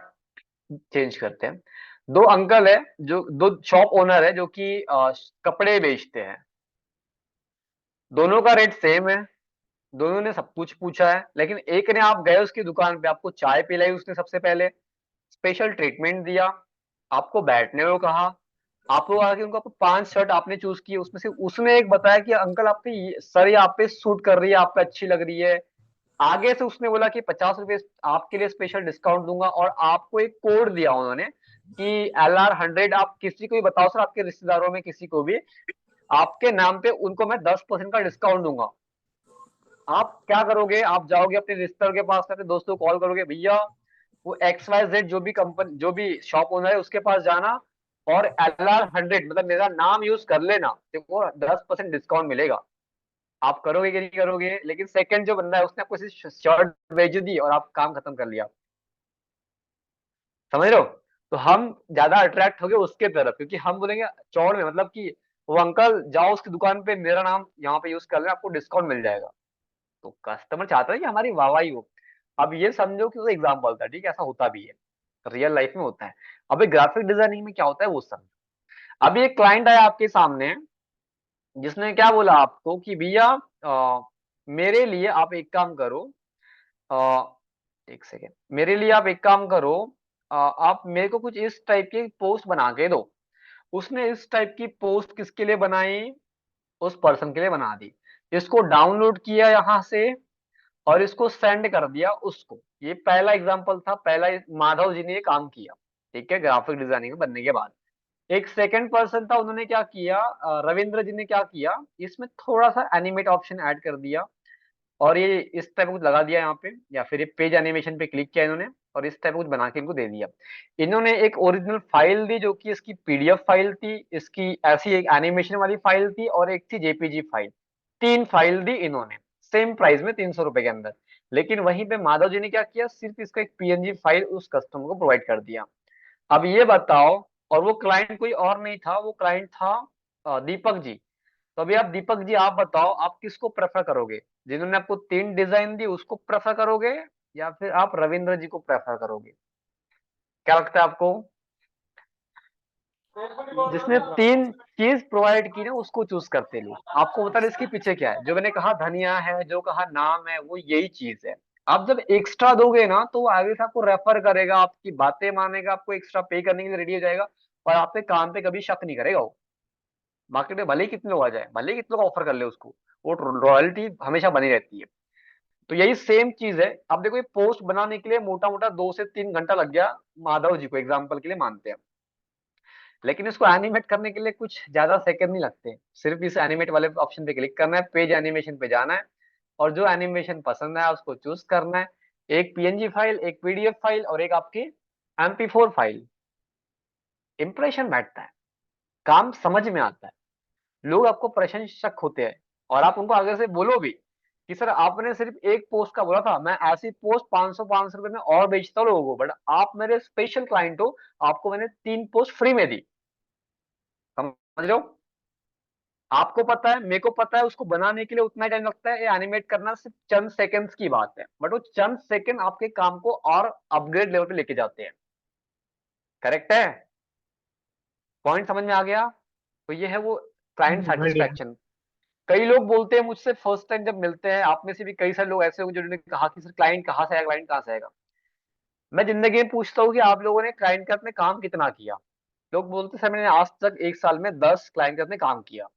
चेंज करते हैं। दो अंकल है, जो दो शॉप ओनर है जो कि कपड़े बेचते हैं। दोनों का रेट सेम है, दोनों ने सब कुछ पूछा है, लेकिन एक ने, आप गए उसकी दुकान पे, आपको चाय पिलाई उसने सबसे पहले, स्पेशल ट्रीटमेंट दिया, आपको बैठने को कहा, आप लोग आके उनको, आपको 5 शर्ट आपने चूज की, उसमें से उसने एक बताया कि अंकल आप पे सर ये आप पे सूट कर रही है, आप पे अच्छी लग रही है। आगे से उसने बोला कि 50 रुपए आपके लिए स्पेशल डिस्काउंट दूंगा, और आपको एक कोड दिया उन्होंने कि LR100 आप किसी को भी बताओ सर, आपके रिश्तेदारों में किसी को भी, आपके नाम पे उनको मैं 10% का डिस्काउंट दूंगा। आप क्या करोगे? आप जाओगे अपने रिश्तेदार के पास, अपने दोस्तों को कॉल करोगे, भैया वो XYZ जो भी कंपनी, जो भी शॉप ओनर है उसके पास जाना, और LR100 मतलब मेरा नाम यूज कर लेना, देखो 10% डिस्काउंट मिलेगा। आप करोगे कि नहीं करोगे? लेकिन सेकंड जो बंदा है उसने आपको शर्ट भेज दी और आप काम खत्म कर लिया। समझ रहे हो? तो हम ज्यादा अट्रैक्ट हो गए उसके तरफ, क्योंकि हम बोलेंगे चौड़ में, मतलब कि वो अंकल जाओ उसकी दुकान पे, मेरा नाम यहाँ पे यूज कर लेना, आपको डिस्काउंट मिल जाएगा। तो कस्टमर चाहता है कि हमारी वाहवाही हो। अब ये समझो कि वो एग्जाम्पल था, ठीक है, ऐसा होता भी है, रियल लाइफ में होता है। अब एक ग्राफिक डिजाइनिंग में क्या होता है वो समझो। अभी एक क्लाइंट आया आपके सामने, जिसने क्या बोला आपको कि भैया मेरे लिए आप एक काम करो, अ, एक सेकेंड, मेरे लिए आप एक काम करो, आप मेरे को कुछ इस टाइप की पोस्ट बना के दो। उसने इस टाइप की पोस्ट किसके लिए बनाई? उस पर्सन के लिए बना दी। इसको डाउनलोड किया यहाँ से और इसको सेंड कर दिया उसको। ये पहला एग्जांपल था, पहला माधव जी ने ये काम किया, ठीक है, ग्राफिक डिजाइनिंग में बनने के बाद। एक सेकंड पर्सन था, उन्होंने क्या किया, रविंद्र जी ने क्या किया, इसमें थोड़ा सा एनिमेट ऑप्शन ऐड कर दिया, और ये इस टाइप कुछ लगा दिया यहाँ पे, या फिर ये पेज एनिमेशन पे क्लिक किया इन्होंने, और इस टाइप कुछ बना के इनको दे दिया। इन्होंने एक ओरिजिनल फाइल दी जो कि इसकी PDF फाइल थी, इसकी ऐसी एक एनिमेशन वाली फाइल थी, और एक थी JPG फाइल। 3 फाइल दी इन्होंने, सेम प्राइस में 300 रुपए के अंदर। लेकिन वहीं पे माधव जी ने क्या किया, सिर्फ इसका एक PNG फाइल उस कस्टमर को प्रोवाइड कर दिया। अब ये बताओ, और वो क्लाइंट कोई और नहीं था, वो क्लाइंट था दीपक जी। तो अभी आप दीपक जी, आप बताओ आप किसको प्रेफर करोगे? जिन्होंने आपको 3 डिजाइन दी उसको प्रेफर करोगे, या फिर आप रविंद्र जी को प्रेफर करोगे? क्या लगता है आपको? जिसने 3 चीज प्रोवाइड की ना उसको चूज करते लोग। आपको बता रहे इसके पीछे क्या है, जो मैंने कहा धनिया है, जो कहा नाम है, वो यही चीज है। आप जब एक्स्ट्रा दोगे ना तो वो आगे से आपको रेफर करेगा, आपकी बातें मानेगा, आपको एक्स्ट्रा पे करने के लिए रेडी हो जाएगा, और आपके काम पे कभी शक नहीं करेगा वो। मार्केट में भले ही कितने लोग आ जाए, भले ही कितने लोग ऑफर कर ले उसको, वो रॉयल्टी हमेशा बनी रहती है। तो यही सेम चीज है। अब देखो, ये पोस्ट बनाने के लिए मोटा मोटा 2 से 3 घंटा लग गया माधव जी को, एग्जाम्पल के लिए मानते हैं, लेकिन इसको एनिमेट करने के लिए कुछ ज्यादा सेकंड नहीं लगते। सिर्फ इस एनिमेट वाले ऑप्शन पे क्लिक करना है, पेज एनिमेशन पे जाना है, और जो एनिमेशन पसंद है उसको चूज करना है। एक PNG फाइल, एक PDF फाइल, और एक आपकी MP4 फाइल। इंप्रेशन बैठता है, काम समझ में आता है, लोग आपको प्रशंसक होते हैं, और आप उनको आगे से बोलो भी कि सर आपने सिर्फ एक पोस्ट का बोला था, मैं ऐसी पोस्ट 500 रुपए में और बेचता हूँ लोगों को, बट आप मेरे स्पेशल क्लाइंट हो, आपको मैंने 3 पोस्ट फ्री में दी। समझ रहे हो? आपको पता है, मेरे को पता है, उसको बनाने के लिए उतना टाइम लगता है, ये एनिमेट करना सिर्फ चंद सेकंड्स की बात है, बट वो चंद सेकंड आपके काम को और अपग्रेड लेवल पे लेके जाते हैं। करेक्ट है? पॉइंट समझ में आ गया? तो ये है वो क्लाइंट बढ़िया। सेटिस्फेक्शन। कई लोग बोलते हैं मुझसे फर्स्ट टाइम जब मिलते हैं, आप में से भी कई सारे लोग ऐसे होंगे जिन्होंने कहा कि सर क्लाइंट कहाँ से आएगा, क्लाइंट कहाँ से आएगा। मैं जिंदगी में पूछता हूँ कि आप लोगों ने क्लाइंट के साथ में काम कितना किया, लोग बोलते सर मैंने आज तक 1 साल में 10 क्लाइंट के साथ में काम किया।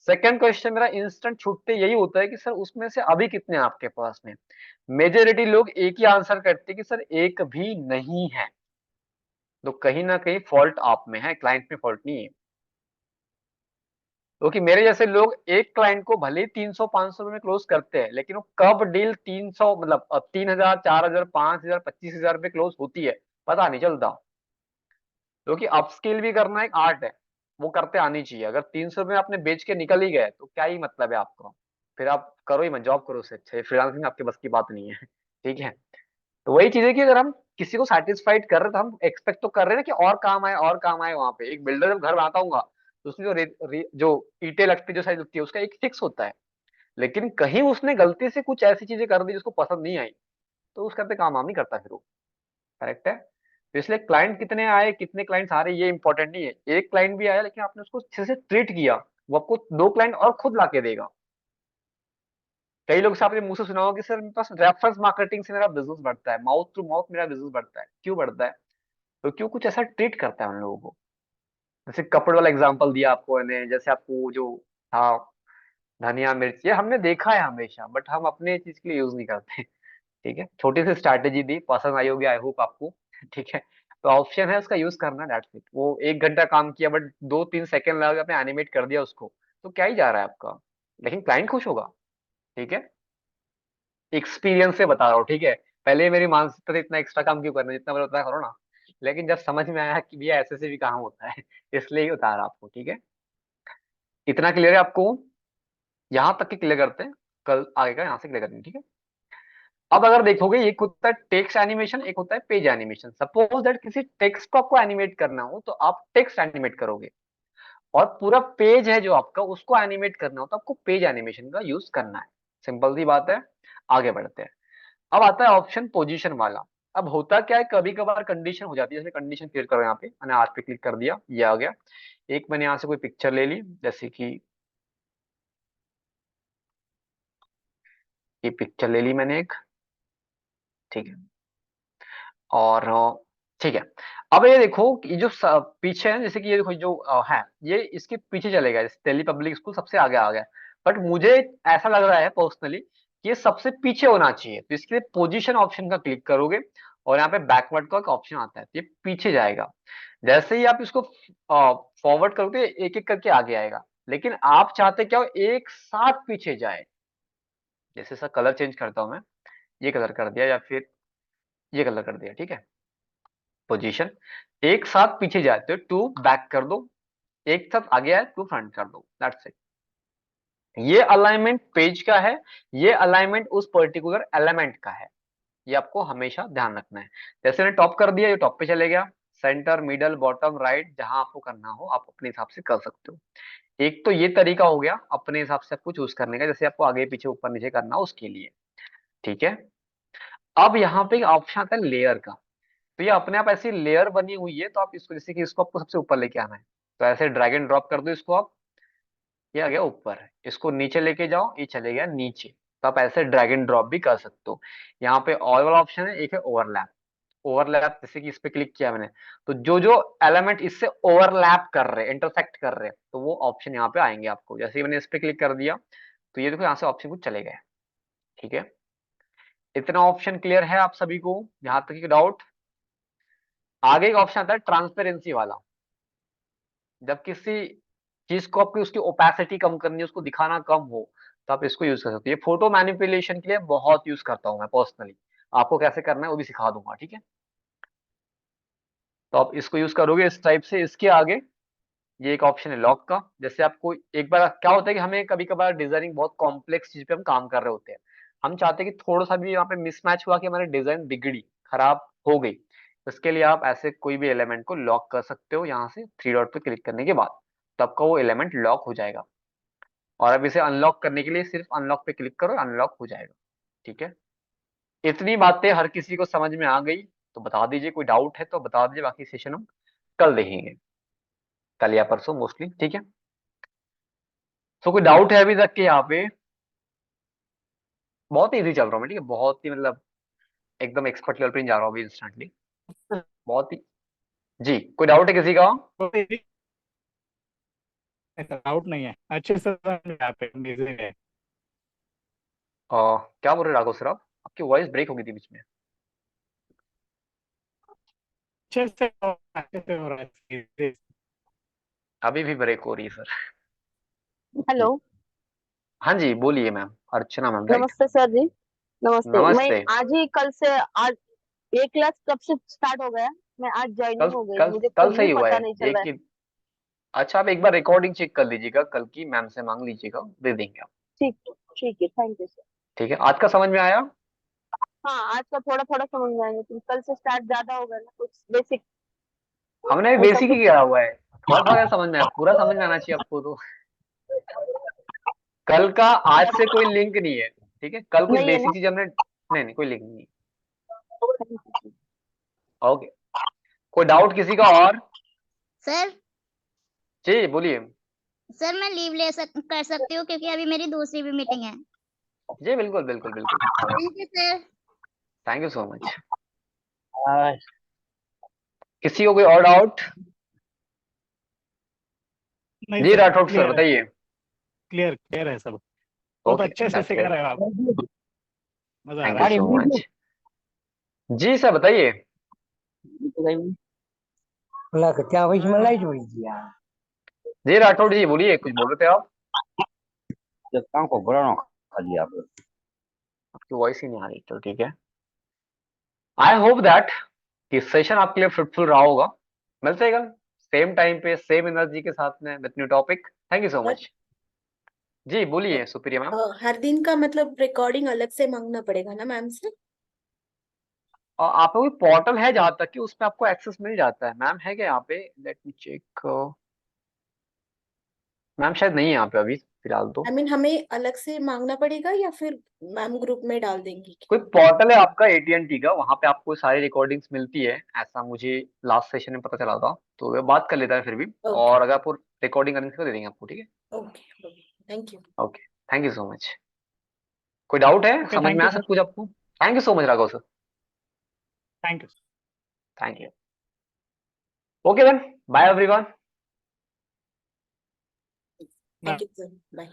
सेकंड क्वेश्चन मेरा इंस्टेंट छूटते यही होता है कि सर उसमें से अभी कितने हैं आपके पास में। मेजोरिटी लोग एक ही आंसर करते हैं कि सर एक भी नहीं है। तो कहीं ना कहीं फॉल्ट आप में है, क्लाइंट में फॉल्ट नहीं है। क्योंकि मेरे जैसे लोग एक क्लाइंट को भले ही 300-500 में क्लोज करते हैं, लेकिन वो कब डील 300 मतलब 3,000 4,000 5,000 25,000 पे क्लोज होती है पता नहीं चलता। क्योंकि अपस्किल भी करना एक आर्ट है, वो करते आनी चाहिए। अगर 300 में आपने बेच के निकल ही गए तो क्या ही मतलब है आपका, फिर आप करो ही मत, जॉब करो उससे अच्छा। फ्रीलांसिंग आपके बस की बात नहीं है। ठीक है, तो वही चीज है कि अगर हम किसी को सेटिस्फाइड कर रहे हैं तो हम एक्सपेक्ट तो कर रहे हैं ना कि और काम आए और काम आए। वहां पे एक बिल्डर जब घर बनाता होगा तो उसमें जो ईंटें लगती है, जो साइज लगती है, उसका एक फिक्स होता है। लेकिन कहीं उसने गलती से कुछ ऐसी चीजें कर दी जिसको पसंद नहीं आई, तो उसका पे काम नहीं करता फिर वो। करेक्ट है। तो इसलिए क्लाइंट कितने आए, कितने क्लाइंट्स आ रहे ये इंपॉर्टेंट नहीं है। एक क्लाइंट भी आया लेकिन आपने उसको अच्छे से ट्रीट किया, वो आपको 2 क्लाइंट और खुद ला के देगा। कई लोग से आपने मुंह से सुना होगा कि सर मेरे पास रेफरेंस मार्केटिंग से मेरा बिजनेस बढ़ता है, माउथ टू माउथ मेरा बिजनेस बढ़ता है। क्यों बढ़ता है? तो क्यों कुछ ऐसा ट्रीट करता है उन लोगों को। जैसे कपड़ वाला एग्जांपल दिया आपको मैंने, जैसे आपको जो था धनिया मिर्च, ये हमने देखा है हमेशा, बट हम अपने चीज के लिए यूज नहीं करते। ठीक है, छोटी सी स्ट्रैटेजी दी, पसंद आई होगी आई होप आपको। ठीक है, तो ऑप्शन है उसका यूज करना, दैट्स इट। वो 1 घंटा काम किया बट 2-3 सेकंड लगा के आपने एनिमेट कर दिया उसको, तो क्या ही जा रहा है आपका, लेकिन क्लाइंट खुश होगा। ठीक है, एक्सपीरियंस से बता रहा हूँ। ठीक है, पहले मेरी मानसिकता थी इतना एक्स्ट्रा काम क्यों करना, जितना बड़ा उतना करो ना। लेकिन जब समझ में आया कि भैया ऐसे से भी काम होता है, इसलिए ही बता रहा आपको। ठीक है, इतना क्लियर है आपको? यहाँ तक के क्लियर करते हैं, कल आगे का यहाँ से क्लियर करेंगे। ठीक है, अब अगर देखोगे एक होता है टेक्स्ट एनिमेशन, एक होता है पेज एनिमेशन। सपोज दैट किसी टेक्स्ट को आपको एनिमेट करना हो तो आप टेक्स्ट एनिमेट करोगे, और पूरा पेज है जो आपका उसको एनिमेट करना हो तो आपको पेज एनिमेशन का यूज करना है। सिंपल सी बात है, आगे बढ़ते हैं। अब आता है ऑप्शन पोजीशन वाला। अब होता क्या है, कभी कभार कंडीशन हो जाती है। जैसे कंडीशन क्लियर करो, यहाँ पे मैंने आर पे क्लिक कर दिया, ये आ गया। एक मैंने यहाँ से कोई पिक्चर ले ली, जैसे कि ये पिक्चर ले ली मैंने एक। ठीक है, और ठीक है, अब ये देखो कि जो पीछे है, जैसे कि ये देखो जो है ये इसके पीछे चलेगा, जैसे दिल्ली पब्लिक स्कूल सबसे आगे आ गया। बट मुझे ऐसा लग रहा है पर्सनली कि ये सबसे पीछे होना चाहिए, तो इसके लिए पोजीशन ऑप्शन का क्लिक करोगे और यहाँ पे बैकवर्ड का एक ऑप्शन आता है, तो ये पीछे जाएगा। जैसे ही आप इसको फॉरवर्ड करोगे एक एक करके आगे आएगा, लेकिन आप चाहते क्या हो, एक साथ पीछे जाए। जैसे सर कलर चेंज करता हूं मैं, ये कलर कर दिया या फिर ये कलर कर दिया। ठीक है, पोजीशन एक साथ पीछे जाते हो, टू बैक कर दो, एक साथ आगे आए टू फ्रंट कर दो, दैट्स इट। ये अलाइनमेंट पेज का है, ये अलाइनमेंट उस पर्टिकुलर एलिमेंट का है, ये आपको हमेशा ध्यान रखना है। जैसे मैंने टॉप कर दिया, ये टॉप पे चले गया। सेंटर, मिडल, बॉटम, राइट, जहां आपको करना हो आप अपने हिसाब से कर सकते हो। एक तो ये तरीका हो गया अपने हिसाब से आपको चूज करने का, जैसे आपको आगे पीछे ऊपर नीचे करना हो उसके लिए। ठीक है, अब यहाँ पे ऑप्शन आता है लेयर का। तो ये अपने आप ऐसी लेयर बनी हुई है, तो आप इसको जैसे कि इसको आपको सबसे ऊपर लेके आना है, तो ऐसे ड्रैग एंड ड्रॉप कर दो इसको आप, ये आ गया ऊपर। इसको नीचे लेके जाओ, ये चले गया नीचे। तो आप ऐसे ड्रैग एंड ड्रॉप भी कर सकते हो। यहाँ पे ऑल वाला ऑप्शन है, एक है ओवरलैप। ओवरलैप जैसे कि इस पे क्लिक किया मैंने, तो जो जो एलिमेंट इससे ओवरलैप कर रहे हैं, इंटरसेक्ट कर रहे हैं, तो वो ऑप्शन यहाँ पे आएंगे आपको। जैसे ही मैंने इस पे क्लिक कर दिया तो ये देखो यहाँ से ऑप्शन कुछ चले गए। ठीक है, इतना ऑप्शन क्लियर है आप सभी को, यहाँ तक की डाउट? आगे एक ऑप्शन आता है ट्रांसपेरेंसी वाला। जब किसी चीज को आपकी उसकी ओपेसिटी कम करनी है, उसको दिखाना कम हो, तो आप इसको यूज कर सकते हो। ये फोटो मैनिपुलेशन के लिए बहुत यूज करता हूं मैं पर्सनली, आपको कैसे करना है वो भी सिखा दूंगा। ठीक है, तो आप इसको यूज करोगे इस टाइप से। इसके आगे ये एक ऑप्शन है लॉक का। जैसे आपको एक बार क्या होता है कि हमें कभी कभार डिजाइनिंग बहुत कॉम्प्लेक्स चीज पे हम काम कर रहे होते हैं, हम चाहते हैं कि थोड़ा सा भी यहाँ पे मिसमैच हुआ कि हमारी डिजाइन बिगड़ी, खराब हो गई, इसके लिए आप ऐसे कोई भी एलिमेंट को लॉक कर सकते हो यहाँ से 3 डॉट पे क्लिक करने के बाद, तो आपका वो एलिमेंट लॉक हो जाएगा। और अब इसे अनलॉक करने के लिए सिर्फ अनलॉक पे क्लिक करो, अनलॉक हो जाएगा। ठीक है, इतनी बातें हर किसी को समझ में आ गई तो बता दीजिए, कोई डाउट है तो बता दीजिए, बाकी सेशन हम कल देखेंगे, कल या परसों मोस्टली। ठीक है, तो कोई डाउट है अभी तक के यहाँ पे? बहुत इजी चल रहा हूँ मैं, ठीक है, बहुत ही मतलब एकदम एक्सपर्ट लेवल पे नहीं जा रहा हूँ अभी इंस्टेंटली, बहुत ही। जी, कोई डाउट है किसी का? डाउट नहीं है, अच्छे से समझ में आता है, amazing है। क्या बोल रहे राघव सर आप? आपकी वॉइस ब्रेक हो गई थी बीच में। अच्छे से हो रहा है। अभी भी ब्रेक हो रही है सर। हेलो, हाँ जी, बोलिए मैम, अर्चना मैम, राइट? नमस्ते सर जी। नमस्ते। मैं नमस्ते। आज ही कल से आज ये क्लास कब से स्टार्ट हो गया? मैं आज कल ज्वाइनिंग हो गई, कल मुझे कल कुछ से भी ही हुआ पता है, नहीं चल रहा है। एक ही। अच्छा, आप एक बार रिकॉर्डिंग चेक कर लीजिएगा, कल की मैम से मांग लीजिएगा, दे देंगे आप। ठीक ठीक है, थैंक यू सर। ठीक है, आज का समझ में आया? हाँ, आज का थोड़ा थोड़ा समझ में आएंगे, लेकिन कल से स्टार्ट ज्यादा हो गया ना, कुछ बेसिक हमने ऐसा बेसिक ही कुछ। किया हुआ है, थोड़ा थोड़ा समझ में आया, पूरा समझ में आना चाहिए आपको तो। कल का आज से कोई लिंक नहीं है, ठीक है? कल कुछ नहीं है ना? बेसिक चीज हमने, नहीं नहीं, कोई लिंक नहीं है। ओके, कोई डाउट किसी का और? सर जी बोलिए। सर मैं लीव कर सकती हूँ क्योंकि अभी मेरी दूसरी भी मीटिंग है। जी बिल्कुल बिल्कुल बिल्कुल, thank you sir. Thank you so much. किसी को कोई और डाउट? नहीं जी सर, राठौड़ सर क्लियर है, बताइए। क्लियर है सब। बहुत ओके, अच्छे से सिखा रहे हो आप, मजा आ थैंक रहा यू है। सो मच। जी सर बताइए। क्या वही मलाई जोड़ी दिया जी राठौड़ जी बोलिए, कुछ बोल रहे थे आप? को बुरा खा लिया आप। आपकी वॉइस ही नहीं आ रही, तो ठीक है। आई होप दैट कि सेशन आपके लिए फ्रूटफुल रहा होगा। मिलते हैं कल सेम टाइम पे सेम एनर्जी के साथ में with new topic. Thank you so much. जी बोलिए सुप्रिया मैम। हर दिन का मतलब रिकॉर्डिंग अलग से मांगना पड़ेगा ना मैम से? आपका कोई पोर्टल है जहां तक कि उसमें आपको एक्सेस मिल जाता है? मैम है क्या यहाँ पे? Let me check. मैम शायद नहीं है यहाँ पे अभी फिलहाल तो। आई मीन हमें अलग से मांगना पड़ेगा या फिर मैम ग्रुप में डाल देंगी? कोई पोर्टल है आपका AT&T का, वहां पे आपको सारी रिकॉर्डिंग्स मिलती है, ऐसा मुझे लास्ट सेशन में पता चला था, तो वे बात कर लेता है फिर भी। ओके और अगर आपको रिकॉर्डिंग करनी तो दे देंगे आपको, ठीक है? Okay, thank you. Okay, thank you so much. कोई डाउट है? ओके, समझ थैंक में यू आया सर, सब कुछ आपको? Thank you so much Raghav sir. Thank you. Thank you. Okay then, bye everyone. Thank you sir, bye.